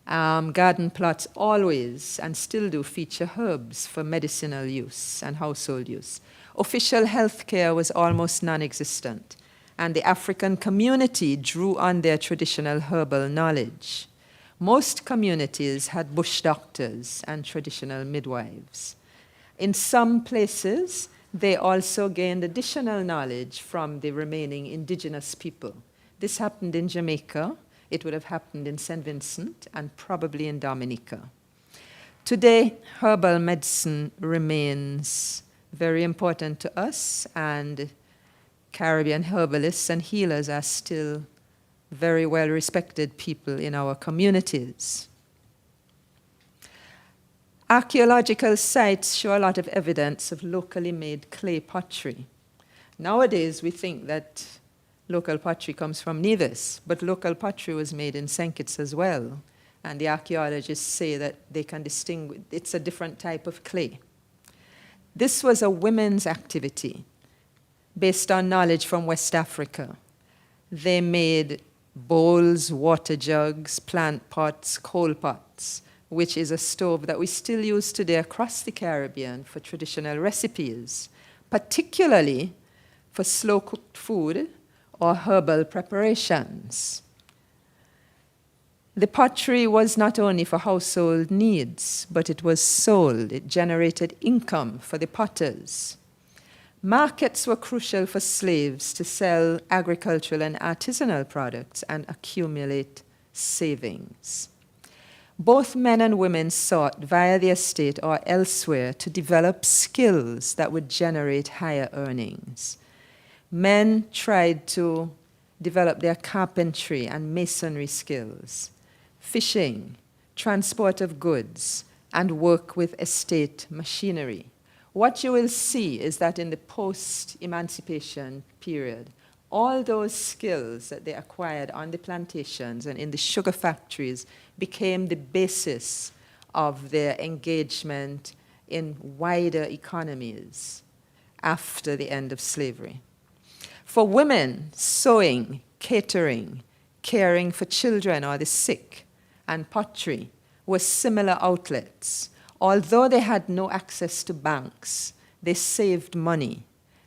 S6: Garden plots always, and still do, feature herbs for medicinal use and household use. Official health care was almost non-existent, and the African community drew on their traditional herbal knowledge. Most communities had bush doctors and traditional midwives. In some places, they also gained additional knowledge from the remaining indigenous people. This happened in Jamaica, it would have happened in St. Vincent, and probably in Dominica. Today, herbal medicine remains very important to us, and Caribbean herbalists and healers are still very well respected people in our communities. Archaeological sites show a lot of evidence of locally made clay pottery. Nowadays, we think that local pottery comes from Nevis, but local pottery was made in St. Kitts as well, and the archaeologists say that they can distinguish, it's a different type of clay. This was a women's activity based on knowledge from West Africa. They made bowls, water jugs, plant pots, coal pots, which is a stove that we still use today across the Caribbean for traditional recipes, particularly for slow-cooked food or herbal preparations. The pottery was not only for household needs, but it was sold. It generated income for the potters. Markets were crucial for slaves to sell agricultural and artisanal products and accumulate savings. Both men and women sought via the estate or elsewhere to develop skills that would generate higher earnings. Men tried to develop their carpentry and masonry skills, fishing, transport of goods, and work with estate machinery. What you will see is that in the post-emancipation period, all those skills that they acquired on the plantations and in the sugar factories became the basis of their engagement in wider economies after the end of slavery. For women, sewing, catering, caring for children or the sick, and pottery were similar outlets. Although they had no access to banks, they saved money,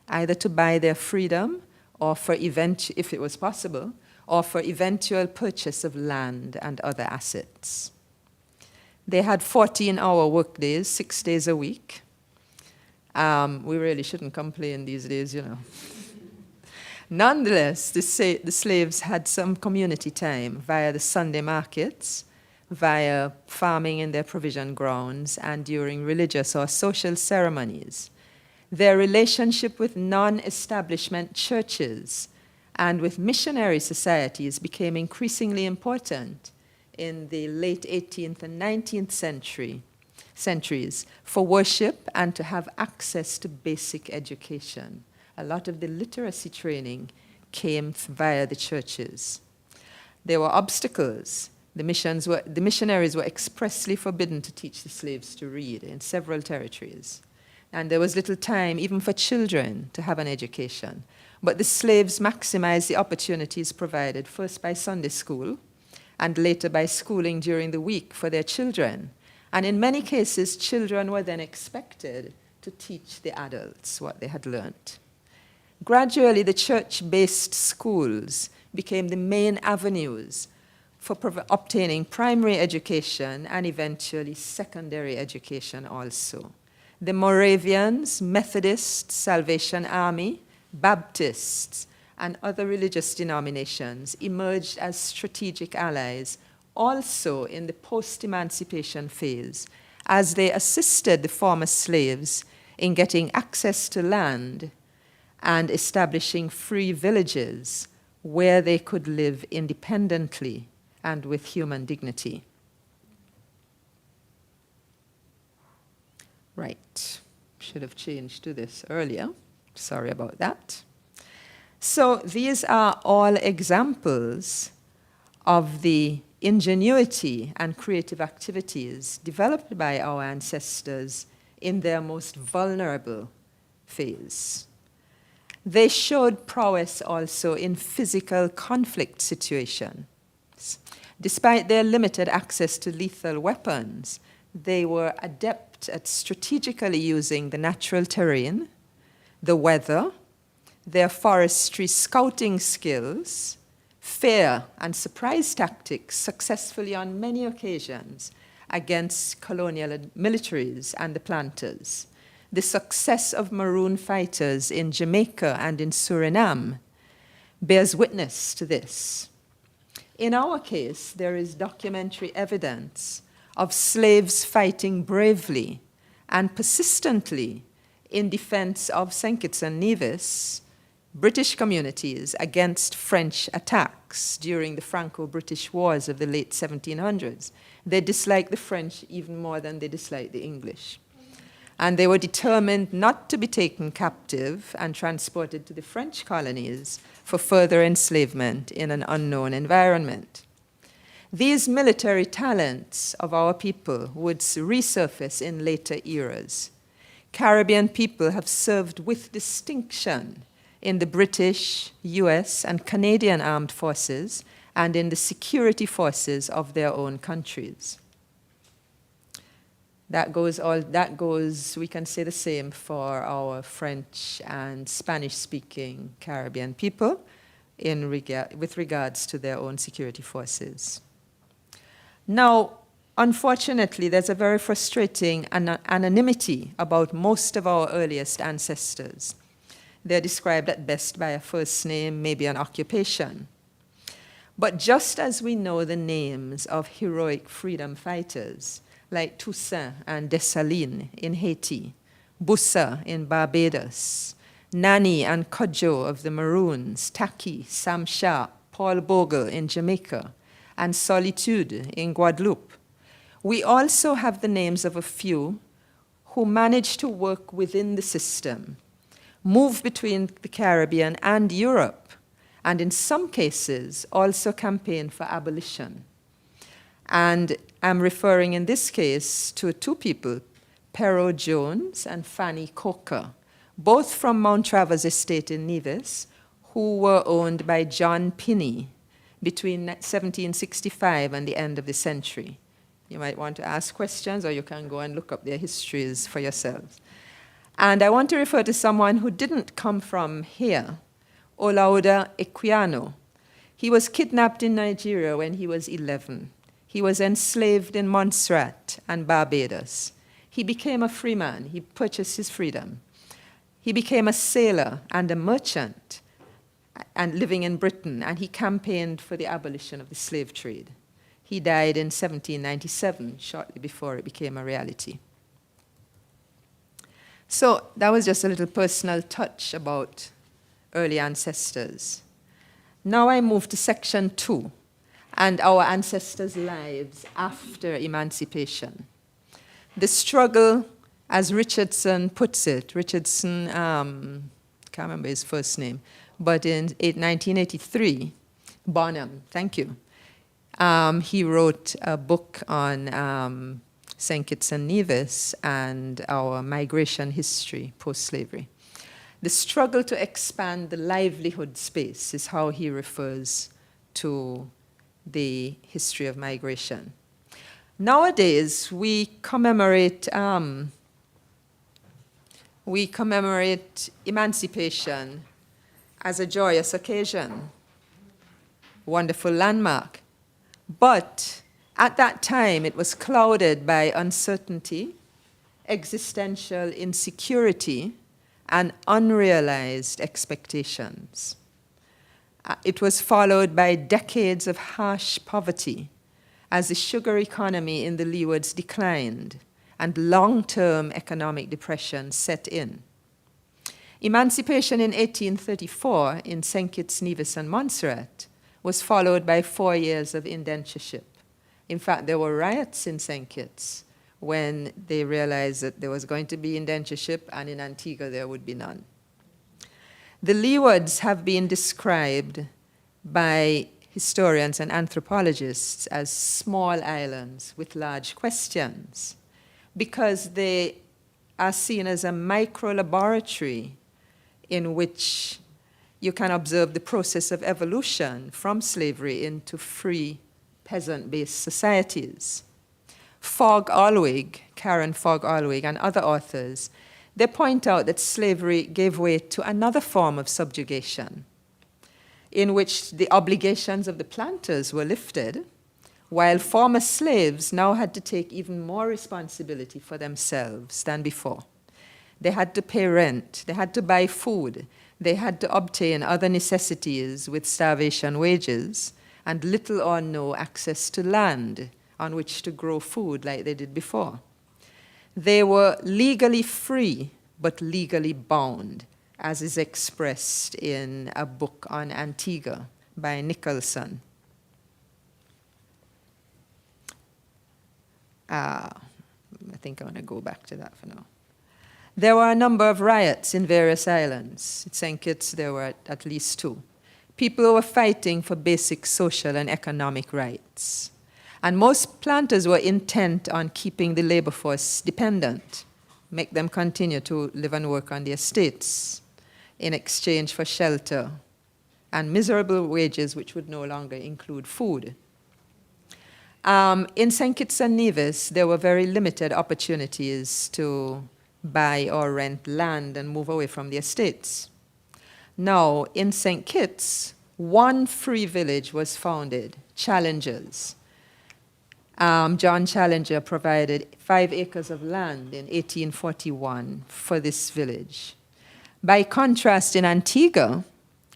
S6: either to buy their freedom or for if it was possible, or for eventual purchase of land and other assets. They had 14-hour workdays, 6 days a week. We really shouldn't complain these days, you know. Nonetheless, the slaves had some community time via the Sunday markets, via farming in their provision grounds, and during religious or social ceremonies. Their relationship with non-establishment churches and with missionary societies became increasingly important in the late 18th and 19th centuries for worship and to have access to basic education. A lot of the literacy training came via the churches. There were obstacles. The missionaries were expressly forbidden to teach the slaves to read in several territories. And there was little time, even for children, to have an education. But the slaves maximized the opportunities provided, first by Sunday school, and later by schooling during the week for their children. And in many cases, children were then expected to teach the adults what they had learned. Gradually, the church-based schools became the main avenues for obtaining primary education and eventually secondary education also. The Moravians, Methodists, Salvation Army, Baptists, and other religious denominations emerged as strategic allies also in the post-emancipation phase as they assisted the former slaves in getting access to land and establishing free villages where they could live independently and with human dignity. Right, should have changed to this earlier. Sorry about that. So these are all examples of the ingenuity and creative activities developed by our ancestors in their most vulnerable phase. They showed prowess also in physical conflict situations. Despite their limited access to lethal weapons, they were adept at strategically using the natural terrain, the weather, their forestry scouting skills, fear and surprise tactics successfully on many occasions against colonial militaries and the planters. The success of Maroon fighters in Jamaica and in Suriname bears witness to this. In our case, there is documentary evidence of slaves fighting bravely and persistently in defense of St. Kitts and Nevis, British communities against French attacks during the Franco-British Wars of the late 1700s. They disliked the French even more than they disliked the English. And they were determined not to be taken captive and transported to the French colonies for further enslavement in an unknown environment. These military talents of our people would resurface in later eras. Caribbean people have served with distinction in the British, US, and Canadian armed forces and in the security forces of their own countries. We can say the same for our French and Spanish-speaking Caribbean people with regards to their own security forces. Now, unfortunately, there's a very frustrating anonymity about most of our earliest ancestors. They're described at best by a first name, maybe an occupation. But just as we know the names of heroic freedom fighters, like Toussaint and Dessalines in Haiti, Boussa in Barbados, Nani and Kodjo of the Maroons, Taki, Sam Sharp, Paul Bogle in Jamaica, and Solitude in Guadeloupe, we also have the names of a few who managed to work within the system, move between the Caribbean and Europe, and in some cases also campaign for abolition. And I'm referring in this case to two people, Pero Jones and Fanny Coker, both from Mount Travers Estate in Nevis, who were owned by John Pinney between 1765 and the end of the century. You might want to ask questions, or you can go and look up their histories for yourselves. And I want to refer to someone who didn't come from here, Olaudah Equiano. He was kidnapped in Nigeria when he was 11. He was enslaved in Montserrat and Barbados. He became a free man. He purchased his freedom. He became a sailor and a merchant and living in Britain, and he campaigned for the abolition of the slave trade. He died in 1797, shortly before it became a reality. So that was just a little personal touch about early ancestors. Now I move to section 2, and our ancestors' lives after emancipation. The struggle, as Richardson puts it, Richardson, can't remember his first name, but in 1983, Bonham, thank you, he wrote a book on St. Kitts and Nevis and our migration history post-slavery. The struggle to expand the livelihood space is how he refers to the history of migration. Nowadays, we commemorate emancipation as a joyous occasion, wonderful landmark. But at that time, it was clouded by uncertainty, existential insecurity, and unrealized expectations. It was followed by decades of harsh poverty as the sugar economy in the Leewards declined and long-term economic depression set in. Emancipation in 1834 in St. Kitts, Nevis, and Montserrat was followed by 4 years of indentureship. In fact, there were riots in St. Kitts when they realized that there was going to be indentureship, and in Antigua there would be none. The Leewards have been described by historians and anthropologists as small islands with large questions because they are seen as a micro-laboratory in which you can observe the process of evolution from slavery into free peasant-based societies. Karen Fogg Alwig, and other authors, they point out that slavery gave way to another form of subjugation in which the obligations of the planters were lifted, while former slaves now had to take even more responsibility for themselves than before. They had to pay rent, they had to buy food, they had to obtain other necessities with starvation wages, and little or no access to land on which to grow food like they did before. They were legally free, but legally bound, as is expressed in a book on Antigua by Nicholson. I think I want to go back to that for now. There were a number of riots in various islands. At St. Kitts, there were at least 2. People were fighting for basic social and economic rights. And most planters were intent on keeping the labor force dependent, make them continue to live and work on the estates in exchange for shelter and miserable wages which would no longer include food. In St. Kitts and Nevis, there were very limited opportunities to buy or rent land and move away from the estates. Now, in St. Kitts, one free village was founded, Challengers. John Challenger provided 5 acres of land in 1841 for this village. By contrast, in Antigua,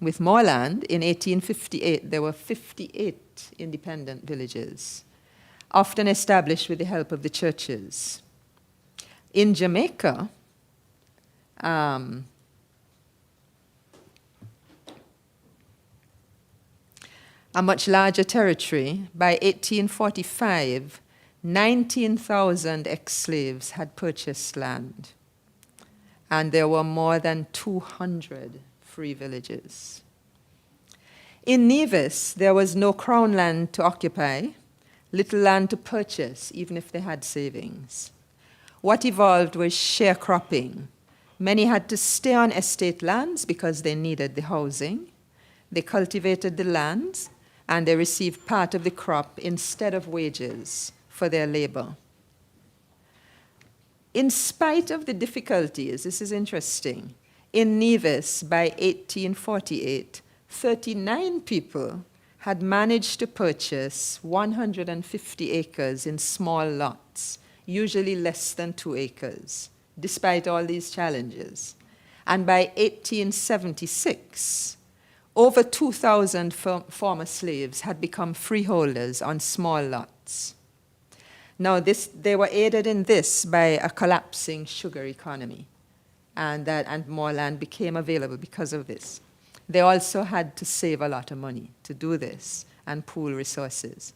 S6: with more land, in 1858, there were 58 independent villages, often established with the help of the churches. In Jamaica, a much larger territory, by 1845, 19,000 ex-slaves had purchased land, and there were more than 200 free villages. In Nevis, there was no crown land to occupy, little land to purchase, even if they had savings. What evolved was sharecropping. Many had to stay on estate lands because they needed the housing. They cultivated the lands, and they received part of the crop instead of wages for their labor. In spite of the difficulties, this is interesting, in Nevis by 1848, 39 people had managed to purchase 150 acres in small lots, usually less than 2 acres, despite all these challenges. And by 1876, over 2,000 former slaves had become freeholders on small lots. Now, they were aided in this by a collapsing sugar economy, and more land became available because of this. They also had to save a lot of money to do this and pool resources.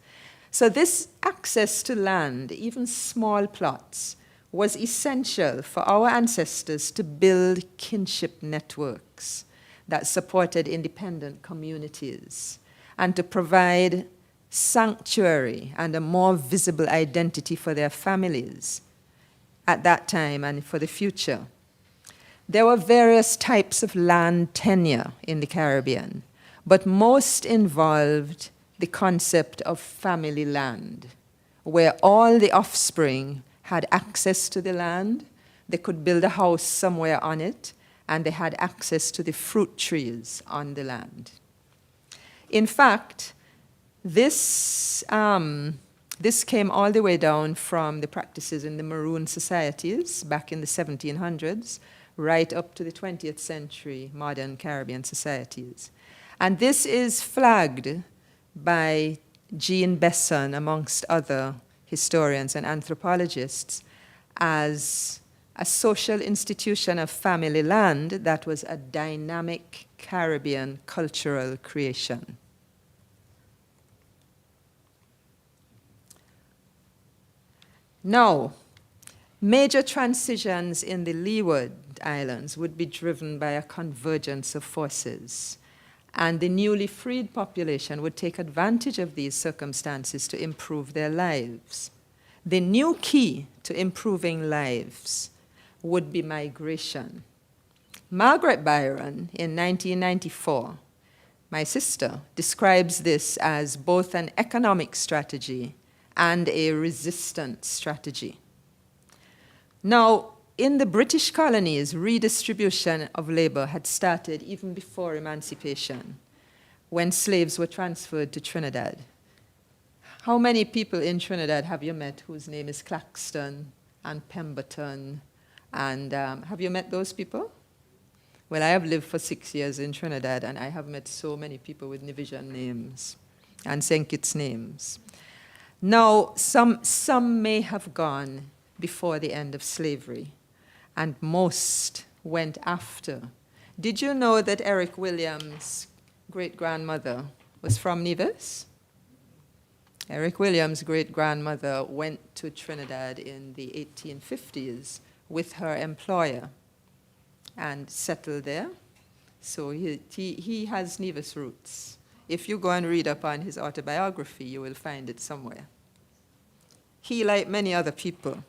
S6: So this access to land, even small plots, was essential for our ancestors to build kinship networks that supported independent communities and to provide sanctuary and a more visible identity for their families at that time and for the future. There were various types of land tenure in the Caribbean, but most involved the concept of family land, where all the offspring had access to the land, they could build a house somewhere on it, and they had access to the fruit trees on the land. In fact, this came all the way down from the practices in the maroon societies back in the 1700s, right up to the 20th century modern Caribbean societies. And this is flagged by Jean Besson, amongst other historians and anthropologists, as a social institution of family land that was a dynamic Caribbean cultural creation. Now, major transitions in the Leeward Islands would be driven by a convergence of forces, and the newly freed population would take advantage of these circumstances to improve their lives. The new key to improving lives would be migration. Margaret Byron, in 1994, my sister, describes this as both an economic strategy and a resistance strategy. Now, in the British colonies, redistribution of labor had started even before emancipation, when slaves were transferred to Trinidad. How many people in Trinidad have you met whose name is Claxton and Pemberton? And have you met those people? Well, I have lived for 6 years in Trinidad, and I have met so many people with Nevisian names and St. Kitts names. Now, some may have gone before the end of slavery, and most went after. Did you know that Eric Williams' great-grandmother was from Nevis? Eric Williams' great-grandmother went to Trinidad in the 1850s with her employer and settled there. So he has Nevis roots. If you go and read up on his autobiography, you will find it somewhere. He, like many other people,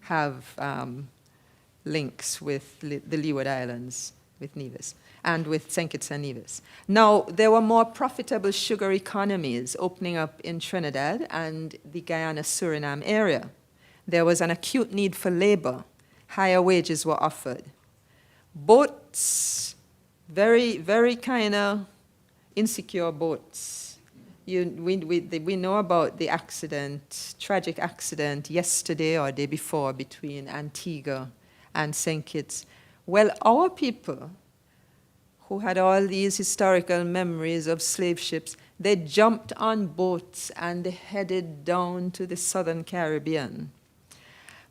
S6: have links with the Leeward Islands with Nevis and with St. Kitts and Nevis. Now, there were more profitable sugar economies opening up in Trinidad and the Guyana-Suriname area. There was an acute need for labor. Higher wages were offered. Boats, very, very kind of insecure boats. We know about the accident, tragic accident yesterday or day before between Antigua and St. Kitts. Well, our people, who had all these historical memories of slave ships, they jumped on boats and they headed down to the southern Caribbean.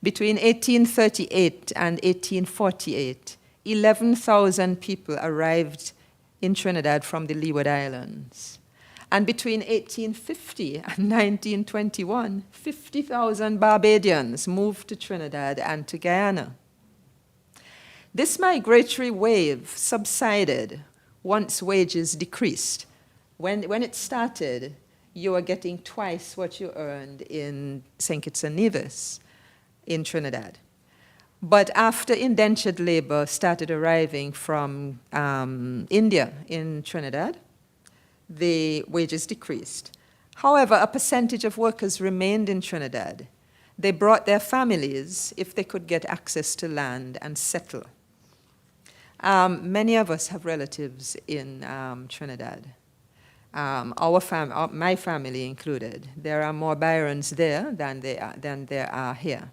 S6: Between 1838 and 1848, 11,000 people arrived in Trinidad from the Leeward Islands. And between 1850 and 1921, 50,000 Barbadians moved to Trinidad and to Guyana. This migratory wave subsided once wages decreased. When it started, you were getting twice what you earned in St. Kitts and Nevis in Trinidad. But after indentured labor started arriving from India in Trinidad, the wages decreased. However, a percentage of workers remained in Trinidad. They brought their families if they could get access to land and settle. Many of us have relatives in Trinidad. My family included. There are more Byrons there than there are here.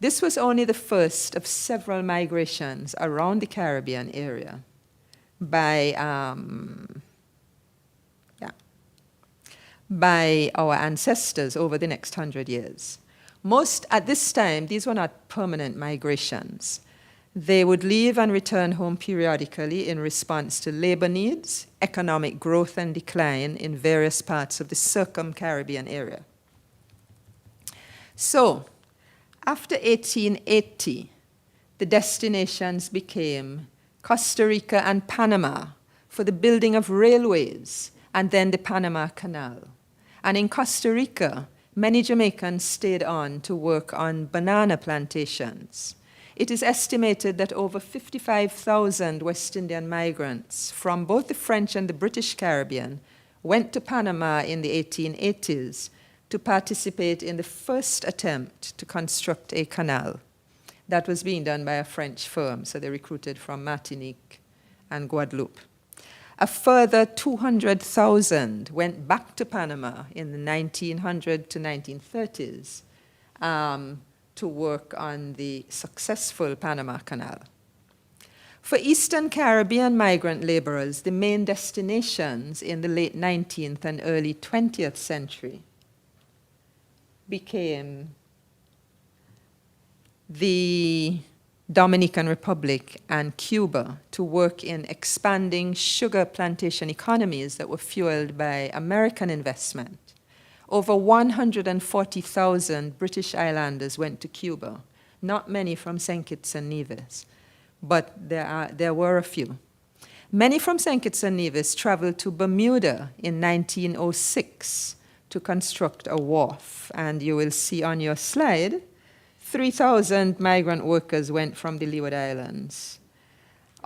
S6: This was only the first of several migrations around the Caribbean area by our ancestors over the next 100 years. Most, at this time, these were not permanent migrations. They would leave and return home periodically in response to labor needs, economic growth and decline in various parts of the circum-Caribbean area. So, after 1880, the destinations became Costa Rica and Panama for the building of railways and then the Panama Canal. And in Costa Rica, many Jamaicans stayed on to work on banana plantations. It is estimated that over 55,000 West Indian migrants from both the French and the British Caribbean went to Panama in the 1880s to participate in the first attempt to construct a canal. That was being done by a French firm, so they recruited from Martinique and Guadeloupe. A further 200,000 went back to Panama in the 1900 to 1930s to work on the successful Panama Canal. For Eastern Caribbean migrant laborers, the main destinations in the late 19th and early 20th century became the Dominican Republic and Cuba to work in expanding sugar plantation economies that were fueled by American investment. Over 140,000 British Islanders went to Cuba, not many from St. Kitts and Nevis, but there were a few. Many from St. Kitts and Nevis traveled to Bermuda in 1906 to construct a wharf, and you will see on your slide 3,000 migrant workers went from the Leeward Islands.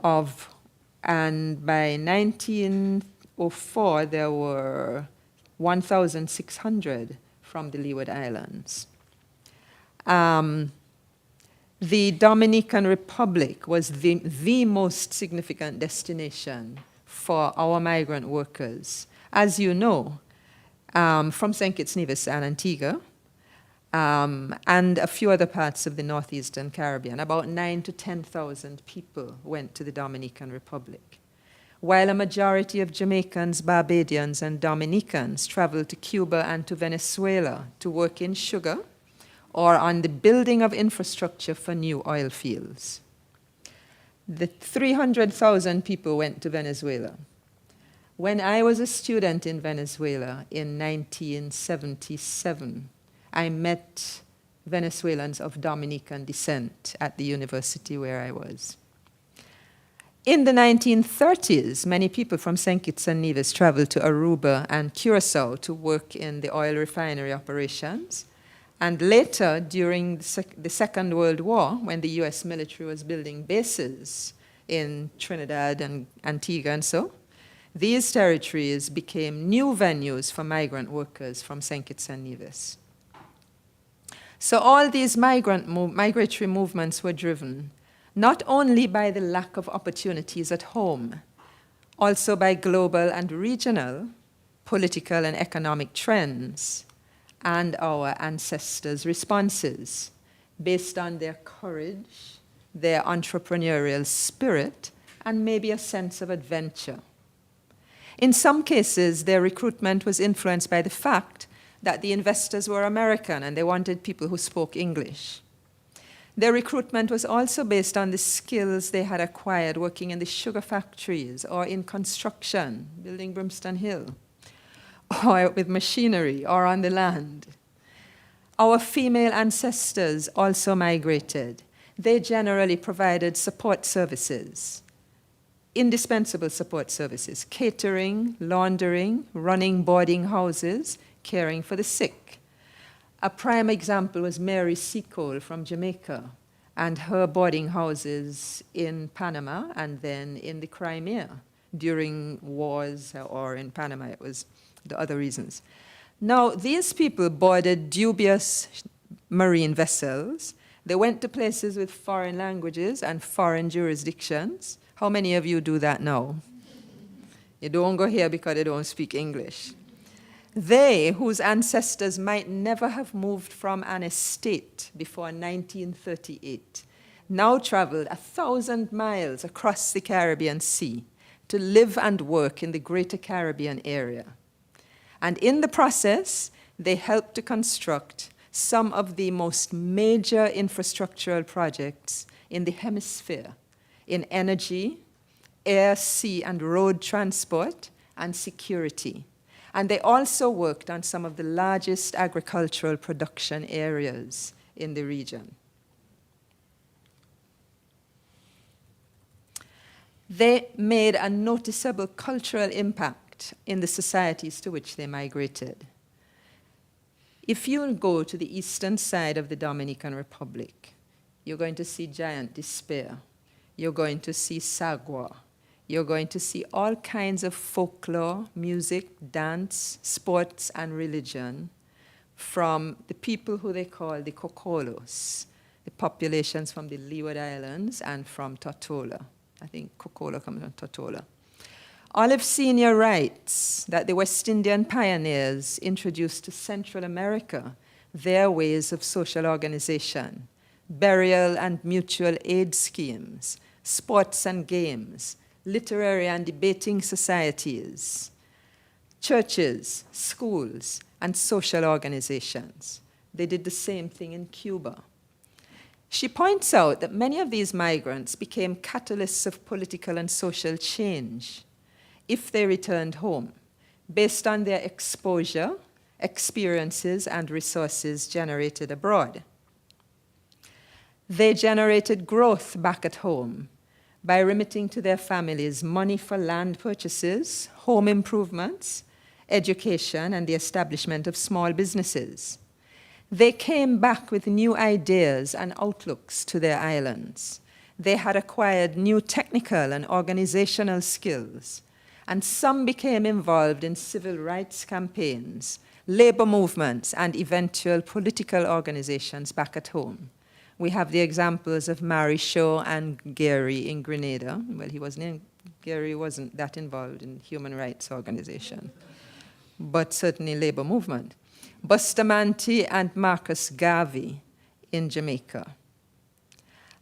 S6: And by 1904, there were 1,600 from the Leeward Islands. The Dominican Republic was the most significant destination for our migrant workers. As you know, from St. Kitts, Nevis, and Antigua, and a few other parts of the northeastern Caribbean, about 9,000 to 10,000 people went to the Dominican Republic, while a majority of Jamaicans, Barbadians, and Dominicans traveled to Cuba and to Venezuela to work in sugar or on the building of infrastructure for new oil fields. The 300,000 people went to Venezuela. When I was a student in Venezuela in 1977, I met Venezuelans of Dominican descent at the university where I was. In the 1930s, many people from St. Kitts and Nevis traveled to Aruba and Curacao to work in the oil refinery operations. And later, during the Second World War, when the US military was building bases in Trinidad and Antigua and so. These territories became new venues for migrant workers from St. Kitts and Nevis. So all these migratory movements were driven not only by the lack of opportunities at home, also by global and regional political and economic trends and our ancestors' responses based on their courage, their entrepreneurial spirit, and maybe a sense of adventure. In some cases, their recruitment was influenced by the fact that the investors were American and they wanted people who spoke English. Their recruitment was also based on the skills they had acquired working in the sugar factories or in construction, building Brimstone Hill, or with machinery or on the land. Our female ancestors also migrated. They generally provided support services, indispensable support services, catering, laundering, running boarding houses, caring for the sick. A prime example was Mary Seacole from Jamaica and her boarding houses in Panama and then in the Crimea during wars, or in Panama it was the other reasons. Now, these people boarded dubious marine vessels. They went to places with foreign languages and foreign jurisdictions. How many of you do that now? You don't go here because they don't speak English. They, whose ancestors might never have moved from an estate before 1938, now traveled 1,000 miles across the Caribbean Sea to live and work in the greater Caribbean area. And in the process, they helped to construct some of the most major infrastructural projects in the hemisphere, in energy, air, sea, and road transport, and security. And they also worked on some of the largest agricultural production areas in the region. They made a noticeable cultural impact in the societies to which they migrated. If you go to the eastern side of the Dominican Republic, you're going to see Giant Despair. You're going to see Sagua. You're going to see all kinds of folklore, music, dance, sports, and religion from the people who they call the Cocolos, the populations from the Leeward Islands and from Tortola. I think Cocolo comes from Tortola. Olive Sr. writes that the West Indian pioneers introduced to Central America their ways of social organization, burial and mutual aid schemes, sports and games, literary and debating societies, churches, schools, and social organizations. They did the same thing in Cuba. She points out that many of these migrants became catalysts of political and social change if they returned home, based on their exposure, experiences, and resources generated abroad. They generated growth back at home by remitting to their families money for land purchases, home improvements, education, and the establishment of small businesses. They came back with new ideas and outlooks to their islands. They had acquired new technical and organizational skills, and some became involved in civil rights campaigns, labor movements, and eventual political organizations back at home. We have the examples of Mary Shaw and Gary in Grenada. Well, Gary wasn't that involved in human rights organization, but certainly labor movement. Bustamante and Marcus Garvey in Jamaica.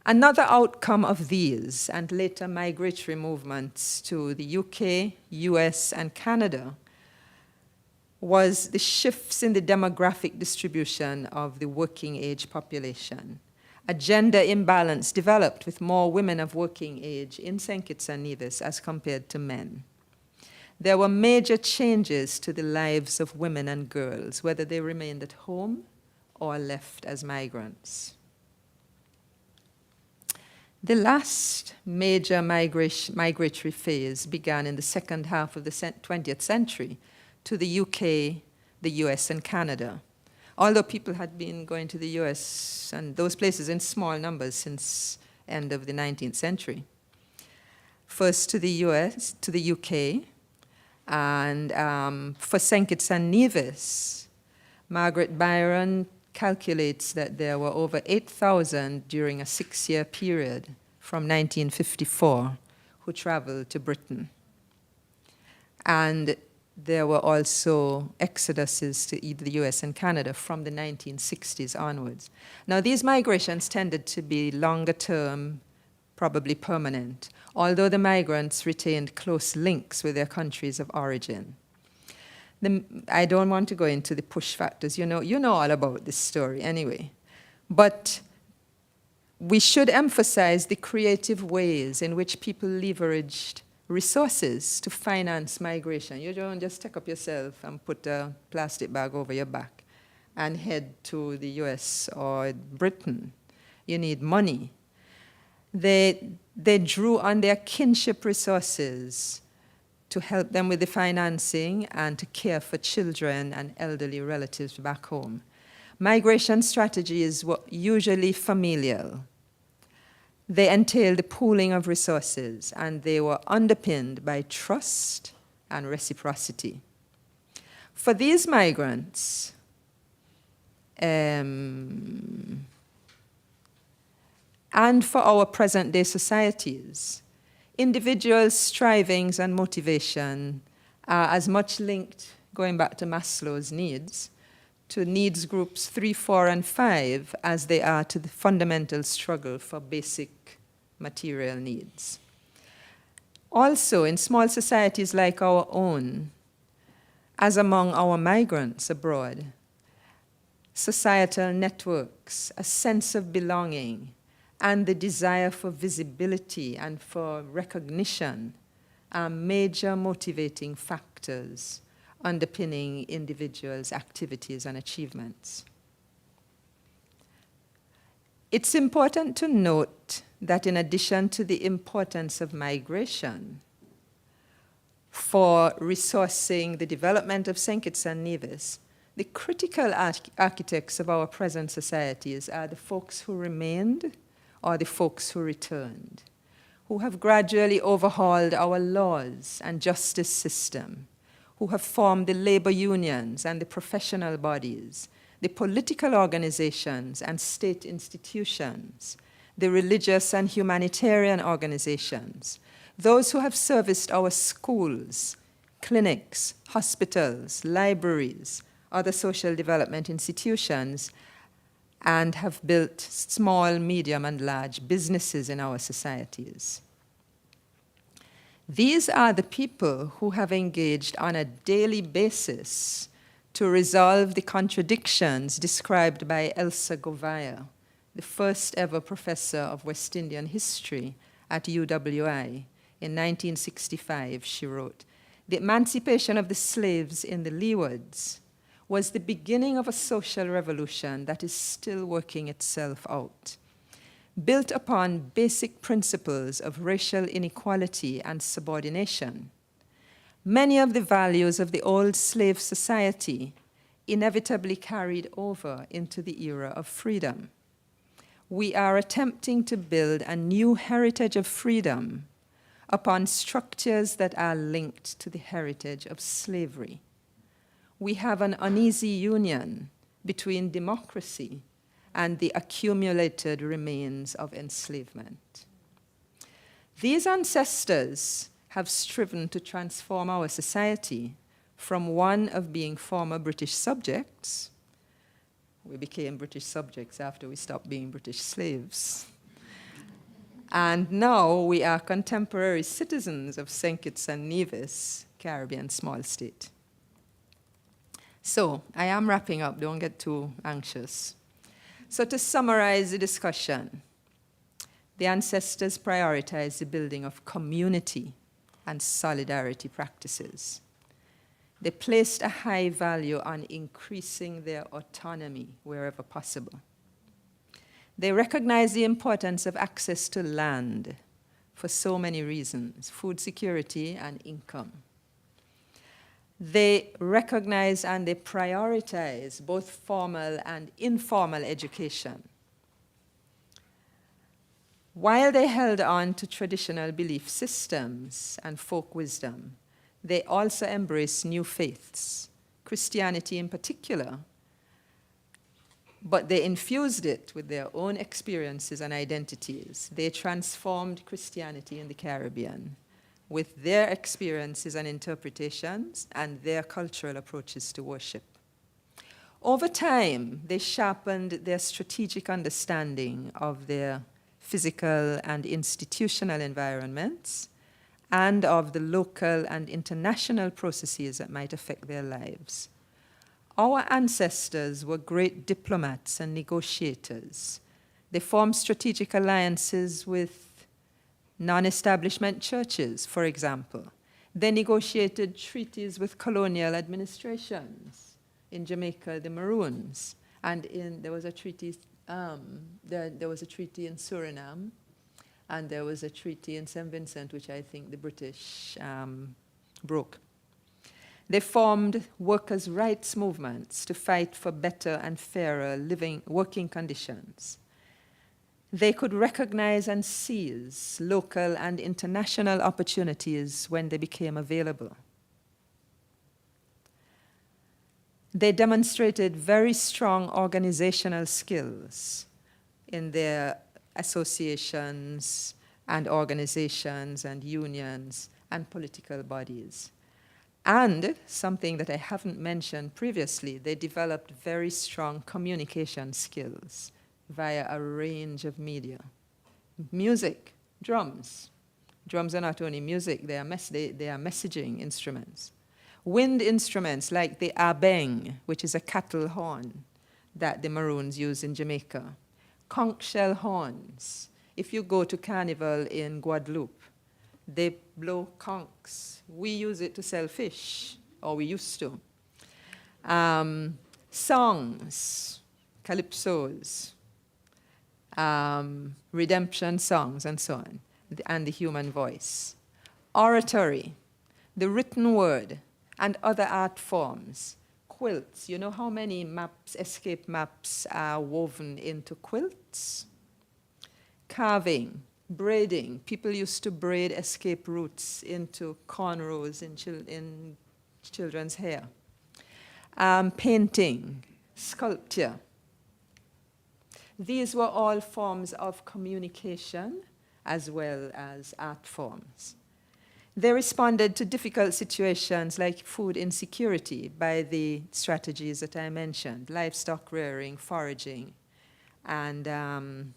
S6: Another outcome of these and later migratory movements to the UK, US, and Canada was the shifts in the demographic distribution of the working age population. A gender imbalance developed with more women of working age in St. Kitts and Nevis as compared to men. There were major changes to the lives of women and girls, whether they remained at home or left as migrants. The last major migratory phase began in the second half of the 20th century to the UK, the US, and Canada. Although people had been going to the US and those places in small numbers since end of the 19th century. first to the US, to the UK, and for St. Kitts and Nevis, Margaret Byron calculates that there were over 8,000 during a 6-year period from 1954 who traveled to Britain. And there were also exoduses to the US and Canada from the 1960s onwards. Now, these migrations tended to be longer term, probably permanent, although the migrants retained close links with their countries of origin. I don't want to go into the push factors. You know all about this story anyway. But we should emphasize the creative ways in which people leveraged resources to finance migration. You don't just take up yourself and put a plastic bag over your back and head to the US or Britain. You need money. They drew on their kinship resources to help them with the financing and to care for children and elderly relatives back home. Migration strategies were usually familial. They entailed the pooling of resources, and they were underpinned by trust and reciprocity. For these migrants, and for our present-day societies, individuals' strivings and motivation are as much linked, going back to Maslow's needs, to needs groups 3, 4, and 5 as they are to the fundamental struggle for basic material needs. Also, in small societies like our own, as among our migrants abroad, societal networks, a sense of belonging, and the desire for visibility and for recognition are major motivating factors underpinning individuals' activities and achievements. It's important to note that in addition to the importance of migration for resourcing the development of St. Kitts and Nevis, the critical architects of our present societies are the folks who remained or the folks who returned, who have gradually overhauled our laws and justice system, who have formed the labor unions and the professional bodies, the political organizations and state institutions, the religious and humanitarian organizations, those who have serviced our schools, clinics, hospitals, libraries, other social development institutions, and have built small, medium, and large businesses in our societies. These are the people who have engaged on a daily basis to resolve the contradictions described by Elsa Govaya, the first ever professor of West Indian history at UWI. In 1965, she wrote, "The emancipation of the slaves in the Leewards was the beginning of a social revolution that is still working itself out, built upon basic principles of racial inequality and subordination. Many of the values of the old slave society inevitably carried over into the era of freedom. We are attempting to build a new heritage of freedom upon structures that are linked to the heritage of slavery. We have an uneasy union between democracy and the accumulated remains of enslavement. These ancestors have striven to transform our society from one of being former British subjects. We became British subjects after we stopped being British slaves. And now we are contemporary citizens of St. Kitts and Nevis, Caribbean small state. So I am wrapping up, don't get too anxious. So to summarize the discussion, the ancestors prioritized the building of community and solidarity practices. They placed a high value on increasing their autonomy wherever possible. They recognized the importance of access to land for so many reasons, food security and income. They recognize and they prioritize both formal and informal education. While they held on to traditional belief systems and folk wisdom, they also embraced new faiths, Christianity in particular, but they infused it with their own experiences and identities. They transformed Christianity in the Caribbean with their experiences and interpretations and their cultural approaches to worship. Over time, they sharpened their strategic understanding of their physical and institutional environments and of the local and international processes that might affect their lives. Our ancestors were great diplomats and negotiators. They formed strategic alliances with non-establishment churches, for example. They negotiated treaties with colonial administrations. In Jamaica, the Maroons, and there was a treaty in Suriname, and there was a treaty in St. Vincent, which I think the British broke. They formed workers' rights movements to fight for better and fairer working conditions. They could recognize and seize local and international opportunities when they became available. They demonstrated very strong organizational skills in their associations and organizations and unions and political bodies. And something that I haven't mentioned previously, they developed very strong communication skills via a range of media. Music, drums. Drums are not only music, they are messaging instruments. Wind instruments like the abeng, which is a cattle horn that the Maroons use in Jamaica. Conch shell horns. If you go to Carnival in Guadeloupe, they blow conchs. We use it to sell fish, or we used to. Songs, calypsos, redemption songs, and so on, and the human voice. Oratory, the written word, and other art forms. Quilts. You know how many maps, escape maps, are woven into quilts? Carving, braiding. People used to braid escape routes into cornrows in children's hair. Painting, sculpture. These were all forms of communication as well as art forms. They responded to difficult situations like food insecurity by the strategies that I mentioned, livestock rearing, foraging, and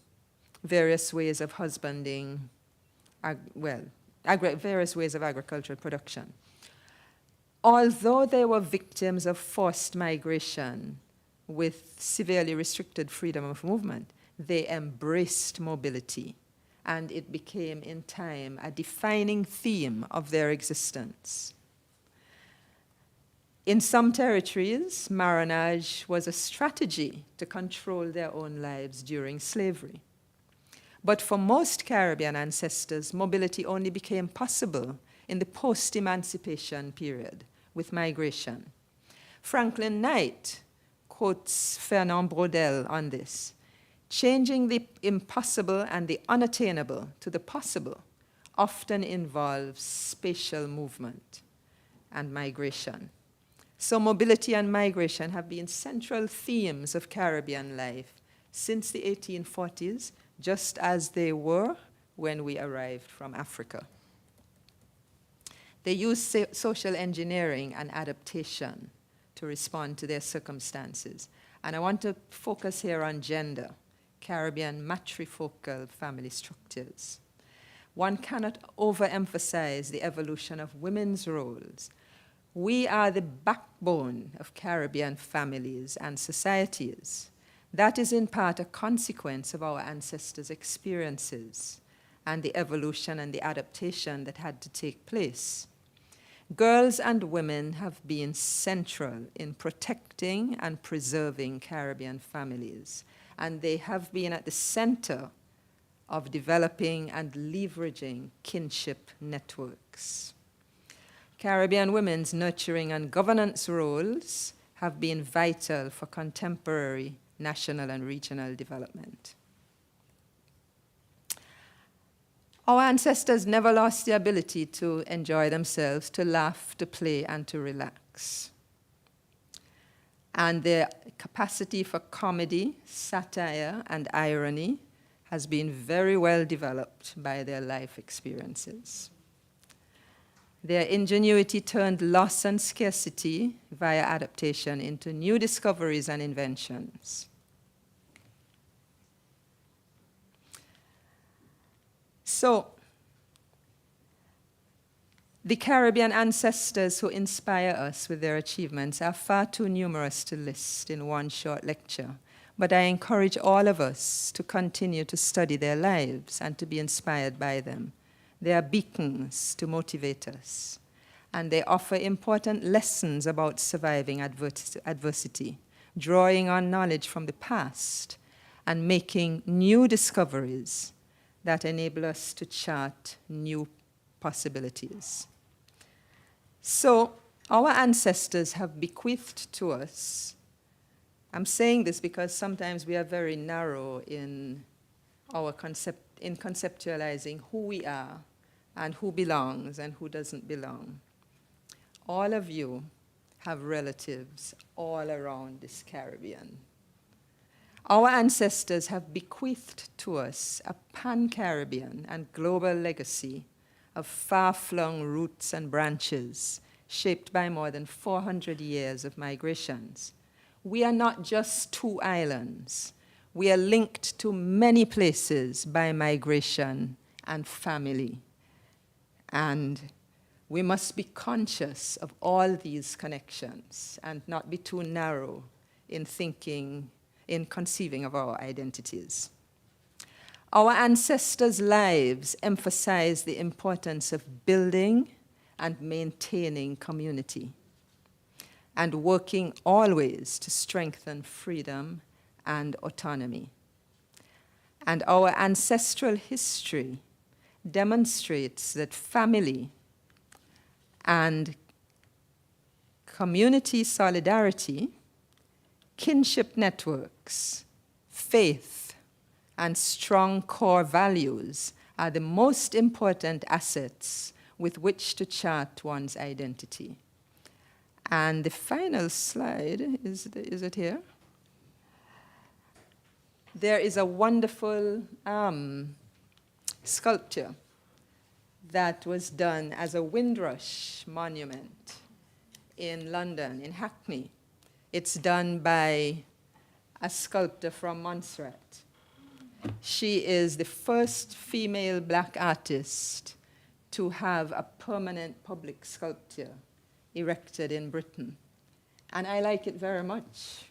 S6: various ways of husbanding, various ways of agricultural production. Although they were victims of forced migration with severely restricted freedom of movement, they embraced mobility, and it became, in time, a defining theme of their existence. In some territories, marronage was a strategy to control their own lives during slavery. But for most Caribbean ancestors, mobility only became possible in the post-emancipation period with migration. Franklin Knight quotes Fernand Braudel on this. Changing the impossible and the unattainable to the possible often involves spatial movement and migration. So mobility and migration have been central themes of Caribbean life since the 1840s, just as they were when we arrived from Africa. They used social engineering and adaptation to respond to their circumstances. And I want to focus here on gender. Caribbean matrifocal family structures. One cannot overemphasize the evolution of women's roles. We are the backbone of Caribbean families and societies. That is in part a consequence of our ancestors' experiences and the evolution and the adaptation that had to take place. Girls and women have been central in protecting and preserving Caribbean families, and they have been at the center of developing and leveraging kinship networks. Caribbean women's nurturing and governance roles have been vital for contemporary national and regional development. Our ancestors never lost the ability to enjoy themselves, to laugh, to play, and to relax. And their capacity for comedy, satire, and irony has been very well developed by their life experiences. Their ingenuity turned loss and scarcity via adaptation into new discoveries and inventions. So, the Caribbean ancestors who inspire us with their achievements are far too numerous to list in one short lecture, but I encourage all of us to continue to study their lives and to be inspired by them. They are beacons to motivate us, and they offer important lessons about surviving adversity, drawing on knowledge from the past, and making new discoveries that enable us to chart new possibilities. So, our ancestors have bequeathed to us. I'm saying this because sometimes we are very narrow in our conceptualizing who we are and who belongs and who doesn't belong. All of you have relatives all around this Caribbean. Our ancestors have bequeathed to us a pan-Caribbean and global legacy of far-flung roots and branches shaped by more than 400 years of migrations. We are not just two islands. We are linked to many places by migration and family. And we must be conscious of all these connections and not be too narrow in thinking, in conceiving of our identities. Our ancestors' lives emphasize the importance of building and maintaining community and working always to strengthen freedom and autonomy. And our ancestral history demonstrates that family and community solidarity, kinship networks, faith, and strong core values are the most important assets with which to chart one's identity. And the final slide, is it here? There is a wonderful sculpture that was done as a Windrush monument in London, in Hackney. It's done by a sculptor from Montserrat. She is the first female black artist to have a permanent public sculpture erected in Britain. And I like it very much.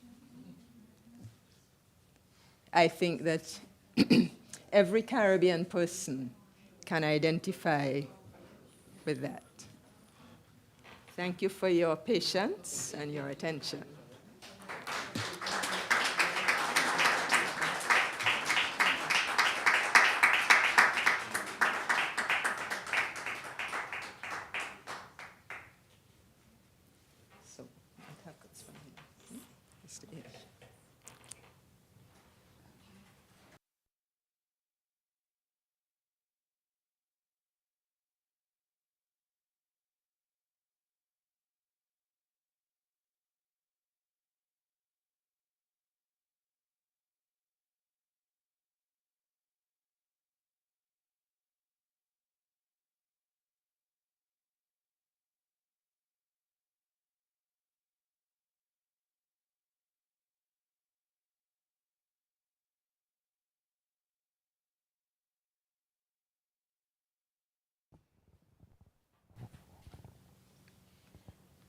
S6: I think that every Caribbean person can identify with that. Thank you for your patience and your attention. So, what happens from here? Just here.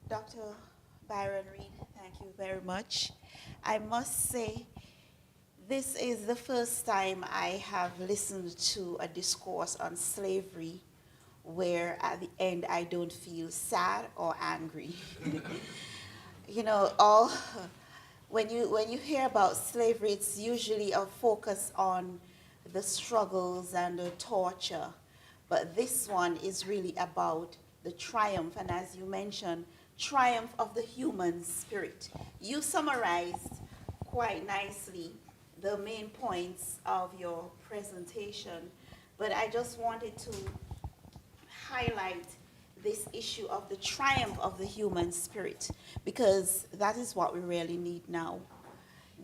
S1: Dr. Byron-Reid, thank you very much. I must say, this is the first time I have listened to a discourse on slavery where at the end I don't feel sad or angry. You know, when you hear about slavery, it's usually a focus on the struggles and the torture, but this one is really about the triumph, and as you mentioned, triumph of the human spirit. You summarized quite nicely the main points of your presentation, but I just wanted to highlight this issue of the triumph of the human spirit, because that is what we really need now.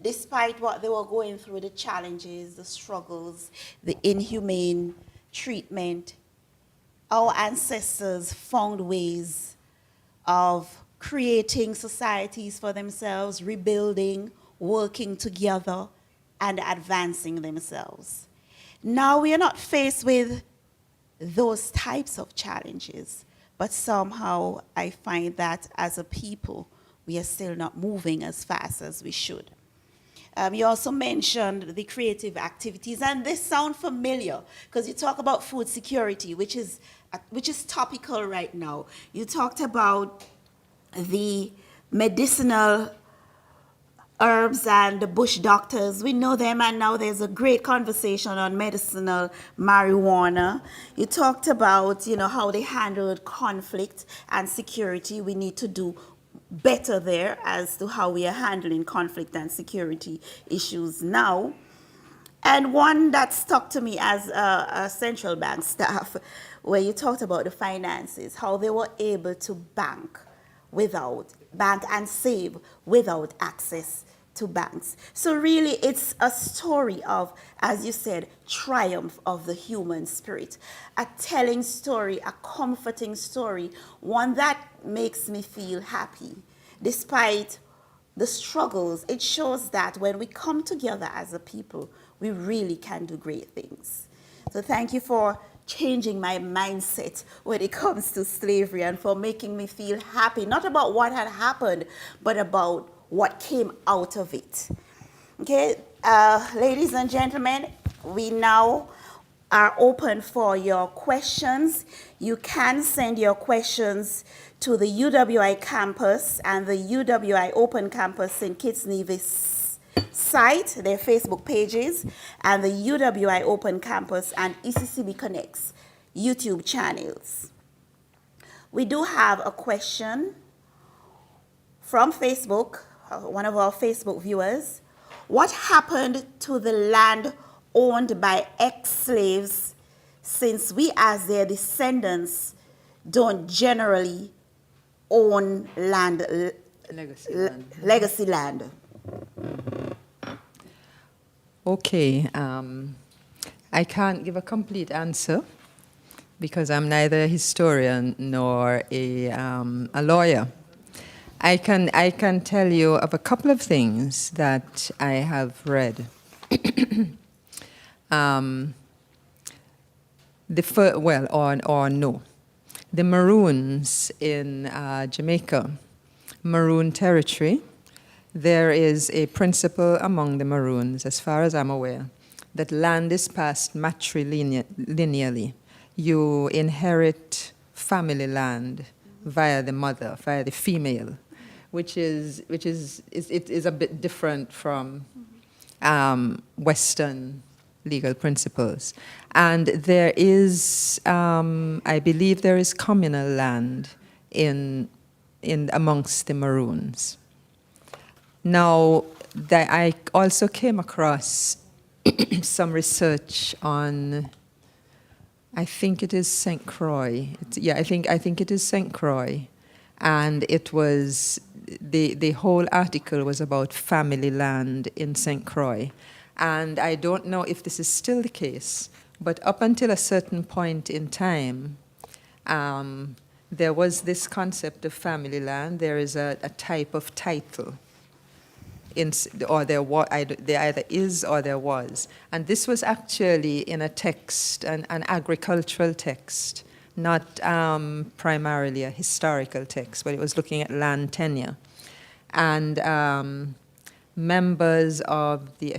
S1: Despite what they were going through, the challenges, the struggles, the inhumane treatment, our ancestors found ways of creating societies for themselves, rebuilding, working together, and advancing themselves. Now we are not faced with those types of challenges, but somehow I find that as a people, we are still not moving as fast as we should. You also mentioned the creative activities, and this sound familiar because you talk about food security, which is topical right now. You talked about the medicinal herbs and the bush doctors. We know them, and now there's a great conversation on medicinal marijuana. You talked about, how they handled conflict and security. We need to do better there as to how we are handling conflict and security issues now. And one that stuck to me as a central bank staff, where you talked about the finances, how they were able to bank and save without access to banks. So really it's a story of, as you said, triumph of the human spirit, a telling story, a comforting story, one that makes me feel happy. Despite the struggles, it shows that when we come together as a people, we really can do great things. So thank you for changing my mindset when it comes to slavery and for making me feel happy, not about what had happened, but about what came out of it. Okay, ladies and gentlemen, we now are open for your questions. You can send your questions to the UWI campus and the UWI Open Campus St. Kitts Nevis site, their Facebook pages, and the UWI Open Campus and ECCB Connects YouTube channels. We do have a question from Facebook, one of our Facebook viewers. What happened to the land owned by ex-slaves, since we as their descendants don't generally own land, legacy land?
S6: Okay, I can't give a complete answer because I'm neither a historian nor a lawyer. I can tell you of a couple of things that I have read. The Maroons in Jamaica, Maroon territory, there is a principle among the Maroons, as far as I'm aware, that land is passed matrilineally. You inherit family land via the mother, via the female, which is a bit different from Western legal principles. And there is, I believe there is communal land in amongst the Maroons. Now, I also came across some research on, I think it is St. Croix. I think it is St. Croix. And it was, the whole article was about family land in St. Croix. And I don't know if this is still the case, but up until a certain point in time, there was this concept of family land. There is a type of title, there either is or there was. And this was actually in a text, an agricultural text, not primarily a historical text, but it was looking at land tenure. And members of the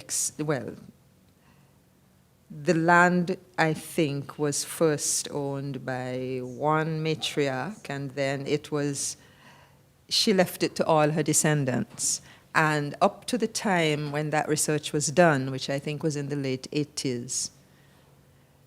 S6: land, I think, was first owned by one matriarch, and then she left it to all her descendants. And up to the time when that research was done, which I think was in the late 80s,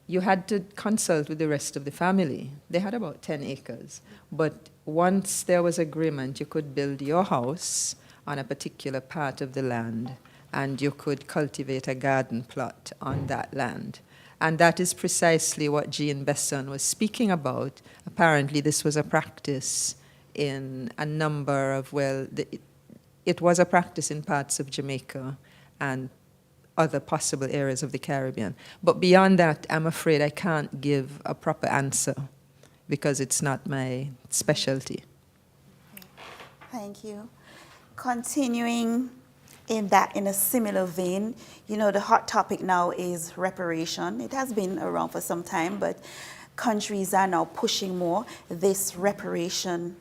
S6: you had to consult with the rest of the family. They had about 10 acres. But once there was agreement, you could build your house on a particular part of the land, and you could cultivate a garden plot on that land. And that is precisely what Jean Besson was speaking about. Apparently, this was a practice in a number of, it was a practice in parts of Jamaica and other possible areas of the Caribbean. But beyond that, I'm afraid I can't give a proper answer because it's not my specialty.
S1: Thank you. Continuing in a similar vein, you know, the hot topic now is reparation. It has been around for some time, but countries are now pushing more this reparation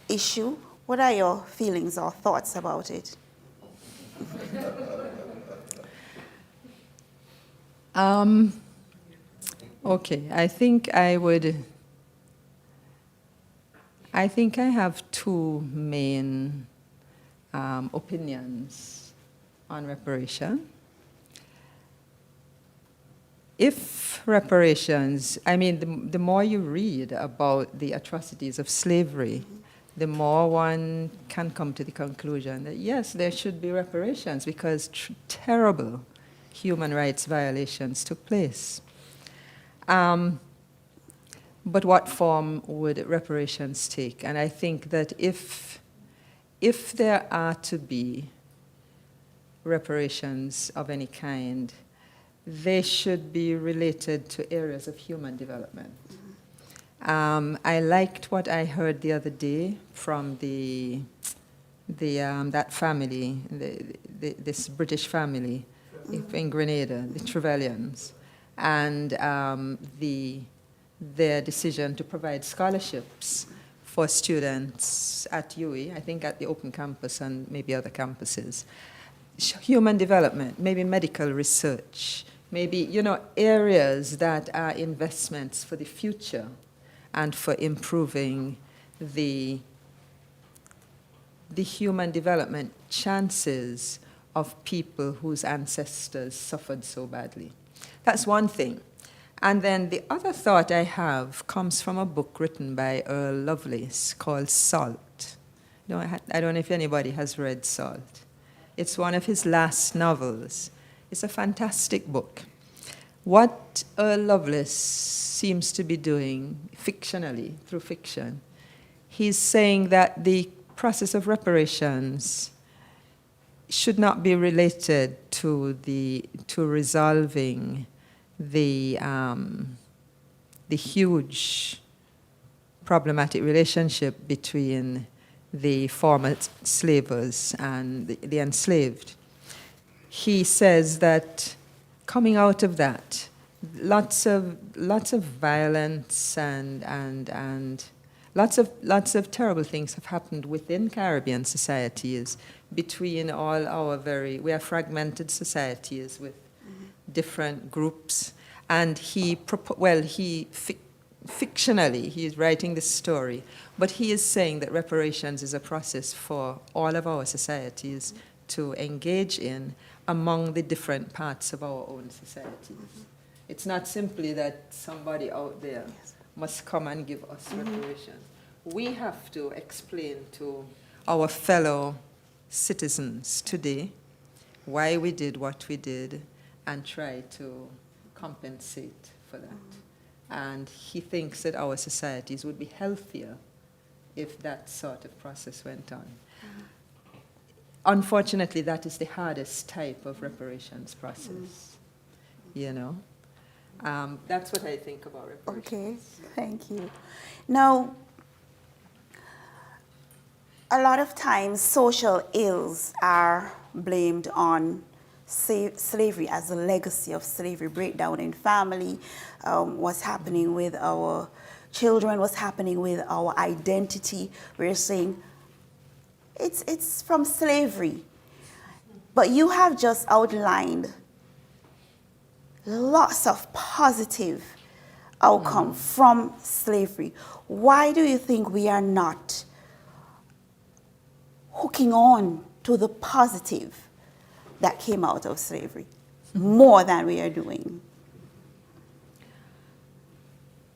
S1: issue. What are your feelings or thoughts about it?
S6: Okay, I think I have two main opinions on reparation. If reparations, I mean, the more you read about the atrocities of slavery, the more one can come to the conclusion that yes, there should be reparations because terrible human rights violations took place. But what form would reparations take? And I think that if there are to be reparations of any kind, they should be related to areas of human development. I liked what I heard the other day from that family, this British family in Grenada, the Trevelyan's, and their decision to provide scholarships for students at UWI, I think at the Open Campus and maybe other campuses. Human development, maybe medical research, maybe, you know, areas that are investments for the future and for improving the human development chances of people whose ancestors suffered so badly. That's one thing. And then the other thought I have comes from a book written by Earl Lovelace called Salt. I don't know if anybody has read Salt. It's one of his last novels. It's a fantastic book. What Earl Lovelace seems to be doing fictionally, through fiction, he's saying that the process of reparations should not be related to resolving the huge problematic relationship between the former slavers and the enslaved. He says that coming out of that, lots of violence and lots of terrible things have happened within Caribbean societies between all our we are fragmented societies with different groups, and fictionally, he's writing this story, but he is saying that reparations is a process for all of our societies to engage in among the different parts of our own societies. It's not simply that somebody out there must come and give us reparations. We have to explain to our fellow citizens today why we did what we did and try to compensate for that. And he thinks that our societies would be healthier if that sort of process went on. Unfortunately, that is the hardest type of reparations process, you know. That's what I think about reparations.
S1: Okay, thank you. Now, a lot of times social ills are blamed on slavery as a legacy of slavery, breakdown in family, what's happening with our children, what's happening with our identity. We're saying it's from slavery. But you have just outlined lots of positive outcome from slavery. Why do you think we are not hooking on to the positive that came out of slavery more than we are doing?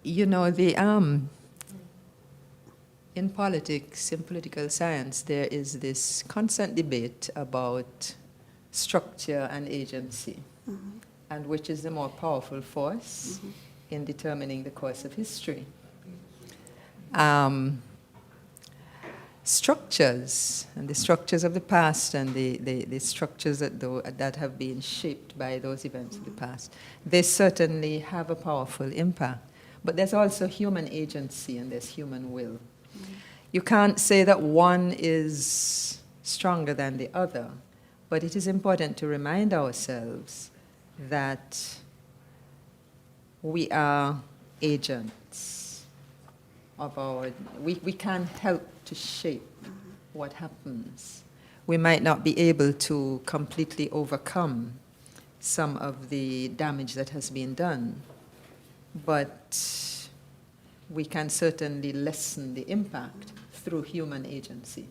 S6: You know, in politics, in political science, there is this constant debate about structure and agency. and which is the more powerful force in determining the course of history. Structures, and the structures of the past and the structures that have been shaped by those events of the past, they certainly have a powerful impact. But there's also human agency and there's human will. You can't say that one is stronger than the other, but it is important to remind ourselves that we are agents of we can't help to shape what happens. We might not be able to completely overcome some of the damage that has been done, but we can certainly lessen the impact through human agency.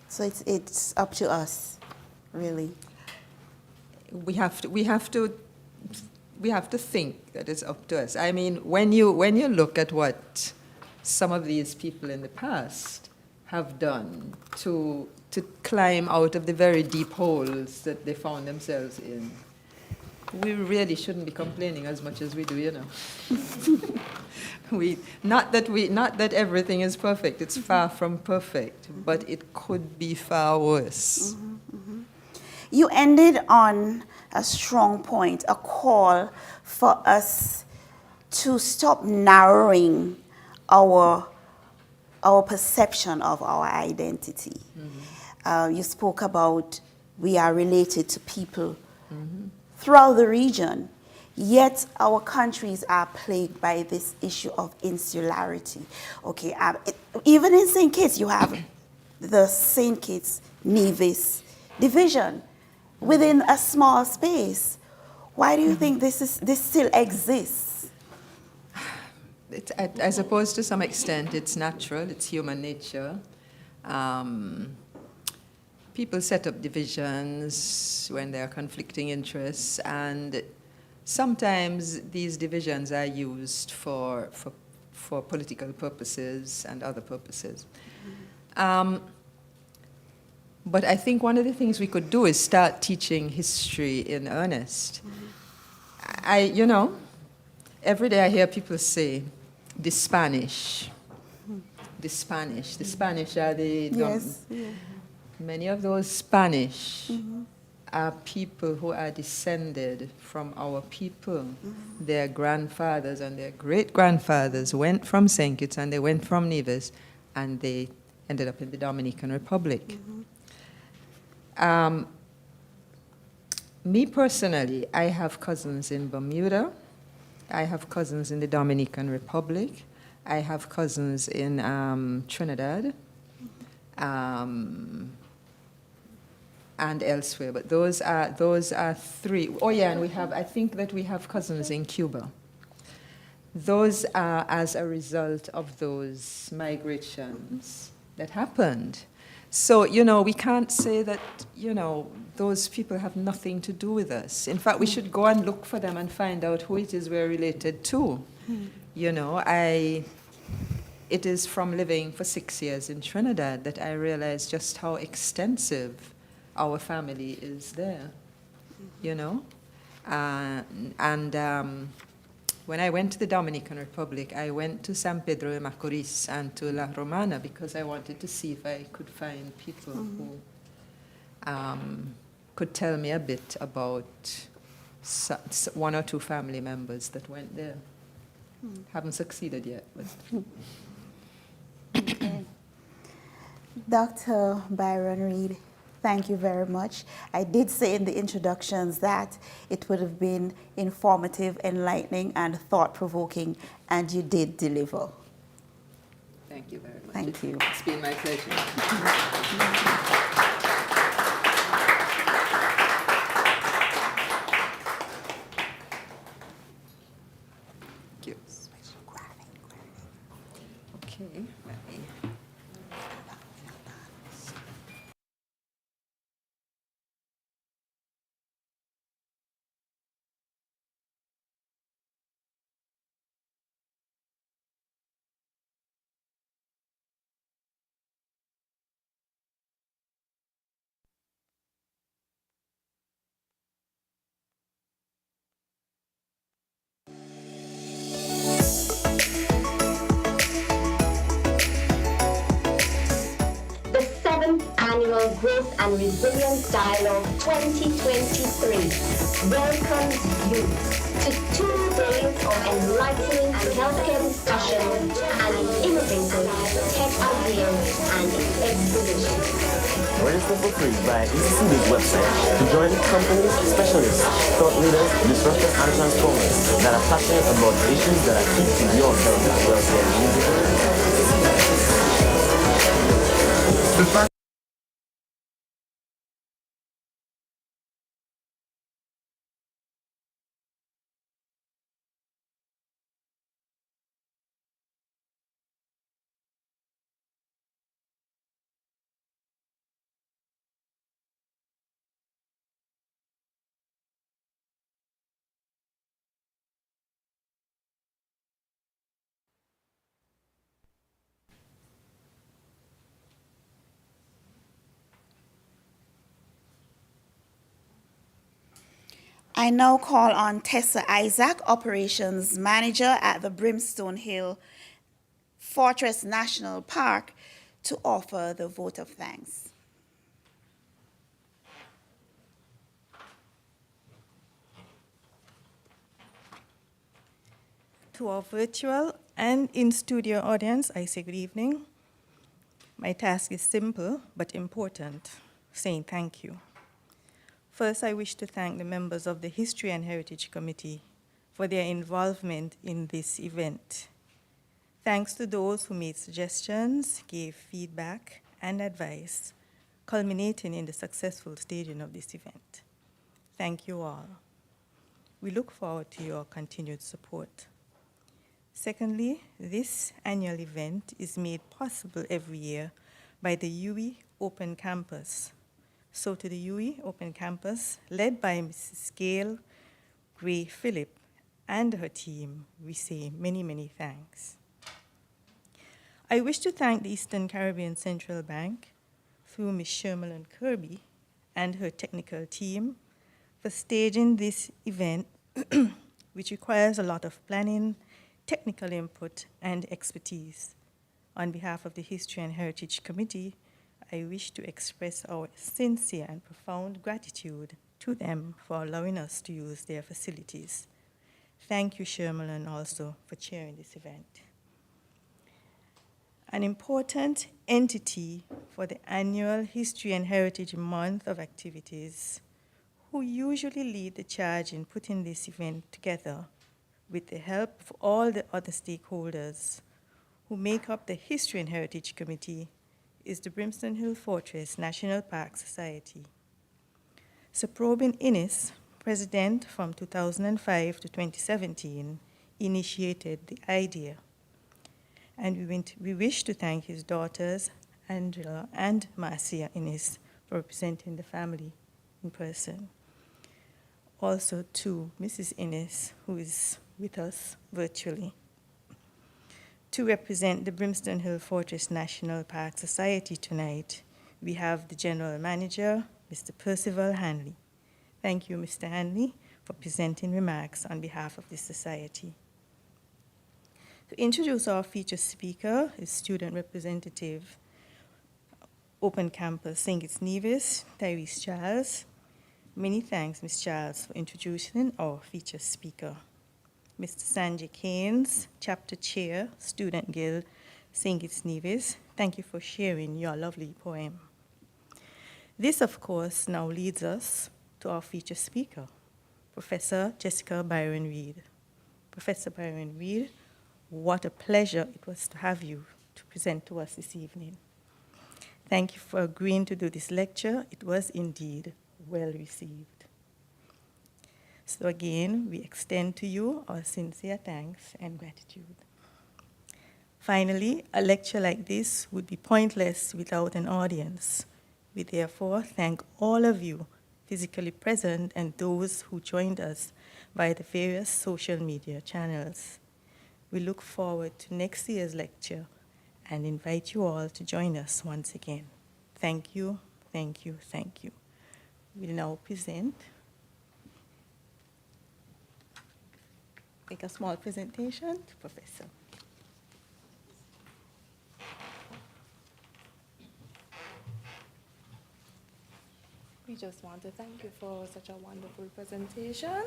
S1: So it's up to us, really.
S6: We have to think that it's up to us. I mean, when you look at what some of these people in the past have done to climb out of the very deep holes that they found themselves in, we really shouldn't be complaining as much as we do, you know. Not that everything is perfect. It's far from perfect, but it could be far worse.
S1: You ended on a strong point, a call for us to stop narrowing our perception of our identity. You spoke about we are related to people throughout the region, yet our countries are plagued by this issue of insularity. Okay, even in St. Kitts, you have the St. Kitts Nevis division within a small space. Why do you think this still exists?
S6: I suppose to some extent it's natural, it's human nature. People set up divisions when there are conflicting interests, and sometimes these divisions are used for political purposes and other purposes. But I think one of the things we could do is start teaching history in earnest. Every day I hear people say, the Spanish. The Spanish. The Spanish are the...
S1: Yes.
S6: Many of those Spanish are people who are descended from our people. Their grandfathers and their great-grandfathers went from St. Kitts and they went from Nevis, and they ended up in the Dominican Republic. Me personally, I have cousins in Bermuda. I have cousins in the Dominican Republic. I have cousins in Trinidad. And elsewhere, but those are three. Oh yeah, and I think that we have cousins in Cuba. Those are as a result of those migrations that happened. So, we can't say that, those people have nothing to do with us. In fact, we should go and look for them and find out who it is we're related to. It is from living for 6 years in Trinidad that I realized just how extensive our family is there, when I went to the Dominican Republic, I went to San Pedro de Macorís and to La Romana because I wanted to see if I could find people who could tell me a bit about one or two family members that went there. Haven't succeeded yet, but...
S1: Okay. Dr. Byron-Reid, thank you very much. I did say in the introductions that it would have been informative, enlightening, and thought-provoking, and you did deliver.
S6: Thank you very much.
S1: Thank you.
S6: It's been my pleasure. Thank you. Okay, let me...
S7: and Resilience Dialogue 2023 welcomes you to 2 days of enlightening healthcare discussions and innovative tech ideas and exhibitions.
S8: Register for free via ECCB's website to join companies, specialists, thought leaders, disruptors, and transformers that are passionate about issues that are key to your health and well-being.
S1: I now call on Tessa Isaac, Operations Manager at the Brimstone Hill Fortress National Park, to offer the vote of thanks.
S9: To our virtual and in-studio audience, I say good evening. My task is simple but important, saying thank you. First, I wish to thank the members of the History and Heritage Committee for their involvement in this event. Thanks to those who made suggestions, gave feedback, and advice, culminating in the successful staging of this event. Thank you all. We look forward to your continued support. Secondly, this annual event is made possible every year by the UWI Open Campus. So to the UWI Open Campus, led by Mrs. Gail Gray Phillip and her team, we say many, many thanks. I wish to thank the Eastern Caribbean Central Bank through Ms. Shermalyn Kirby and her technical team for staging this event, which requires a lot of planning, technical input, and expertise. On behalf of the History and Heritage Committee, I wish to express our sincere and profound gratitude to them for allowing us to use their facilities. Thank you, Shermalyn, also for chairing this event. An important entity for the annual History and Heritage Month of activities, who usually lead the charge in putting this event together with the help of all the other stakeholders who make up the History and Heritage Committee, is the Brimstone Hill Fortress National Park Society. Sir Probyn Inniss, president from 2005 to 2017, initiated the idea. And we wish to thank his daughters, Angela and Marcia Inniss, for representing the family in person. Also to Mrs. Inniss, who is with us virtually. To represent the Brimstone Hill Fortress National Park Society tonight, we have the General Manager, Mr. Percival Hanley. Thank you, Mr. Hanley, for presenting remarks on behalf of this society. To introduce our featured speaker is student representative, Open Campus St. Kitts Nevis, Tyrese Charles. Many thanks, Ms. Charles, for introducing our featured speaker. Mr. Sanjay Keynes, Chapter Chair, Student Guild, St. Kitts Nevis, thank you for sharing your lovely poem. This, of course, now leads us to our featured speaker, Professor Jessica Byron-Reid. Professor Byron-Reid, what a pleasure it was to have you to present to us this evening. Thank you for agreeing to do this lecture. It was indeed well received. So again, we extend to you our sincere thanks and gratitude. Finally, a lecture like this would be pointless without an audience. We therefore thank all of you physically present and those who joined us via the various social media channels. We look forward to next year's lecture and invite you all to join us once again. Thank you, thank you, thank you. We'll now present. Make a small presentation to Professor.
S10: We just want to thank you for such a wonderful presentation.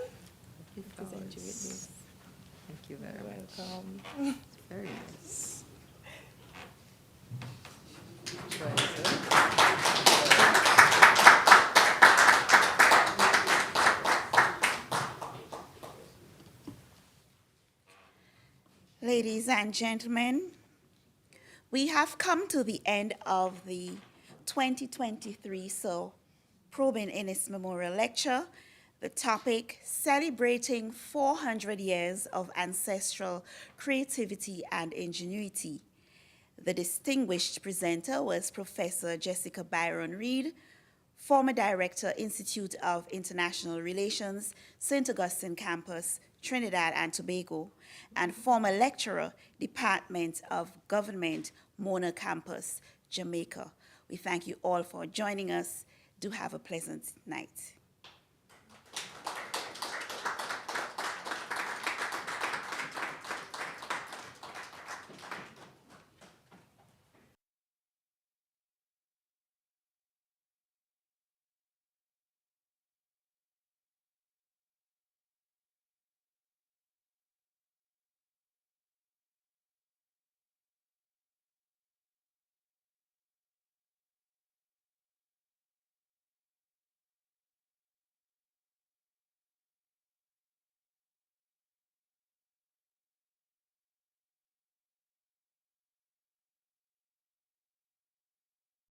S10: We present you with this.
S6: Thank you very much.
S10: Welcome.
S6: Very nice.
S1: Ladies and gentlemen, we have come to the end of the 2023 Probyn Inniss Memorial Lecture. The topic, celebrating 400 years of ancestral creativity and ingenuity. The distinguished presenter was Professor Jessica Byron-Reid, former Director, Institute of International Relations, St. Augustine Campus, Trinidad and Tobago, and former lecturer, Department of Government, Mona Campus, Jamaica. We thank you all for joining us. Do have a pleasant night.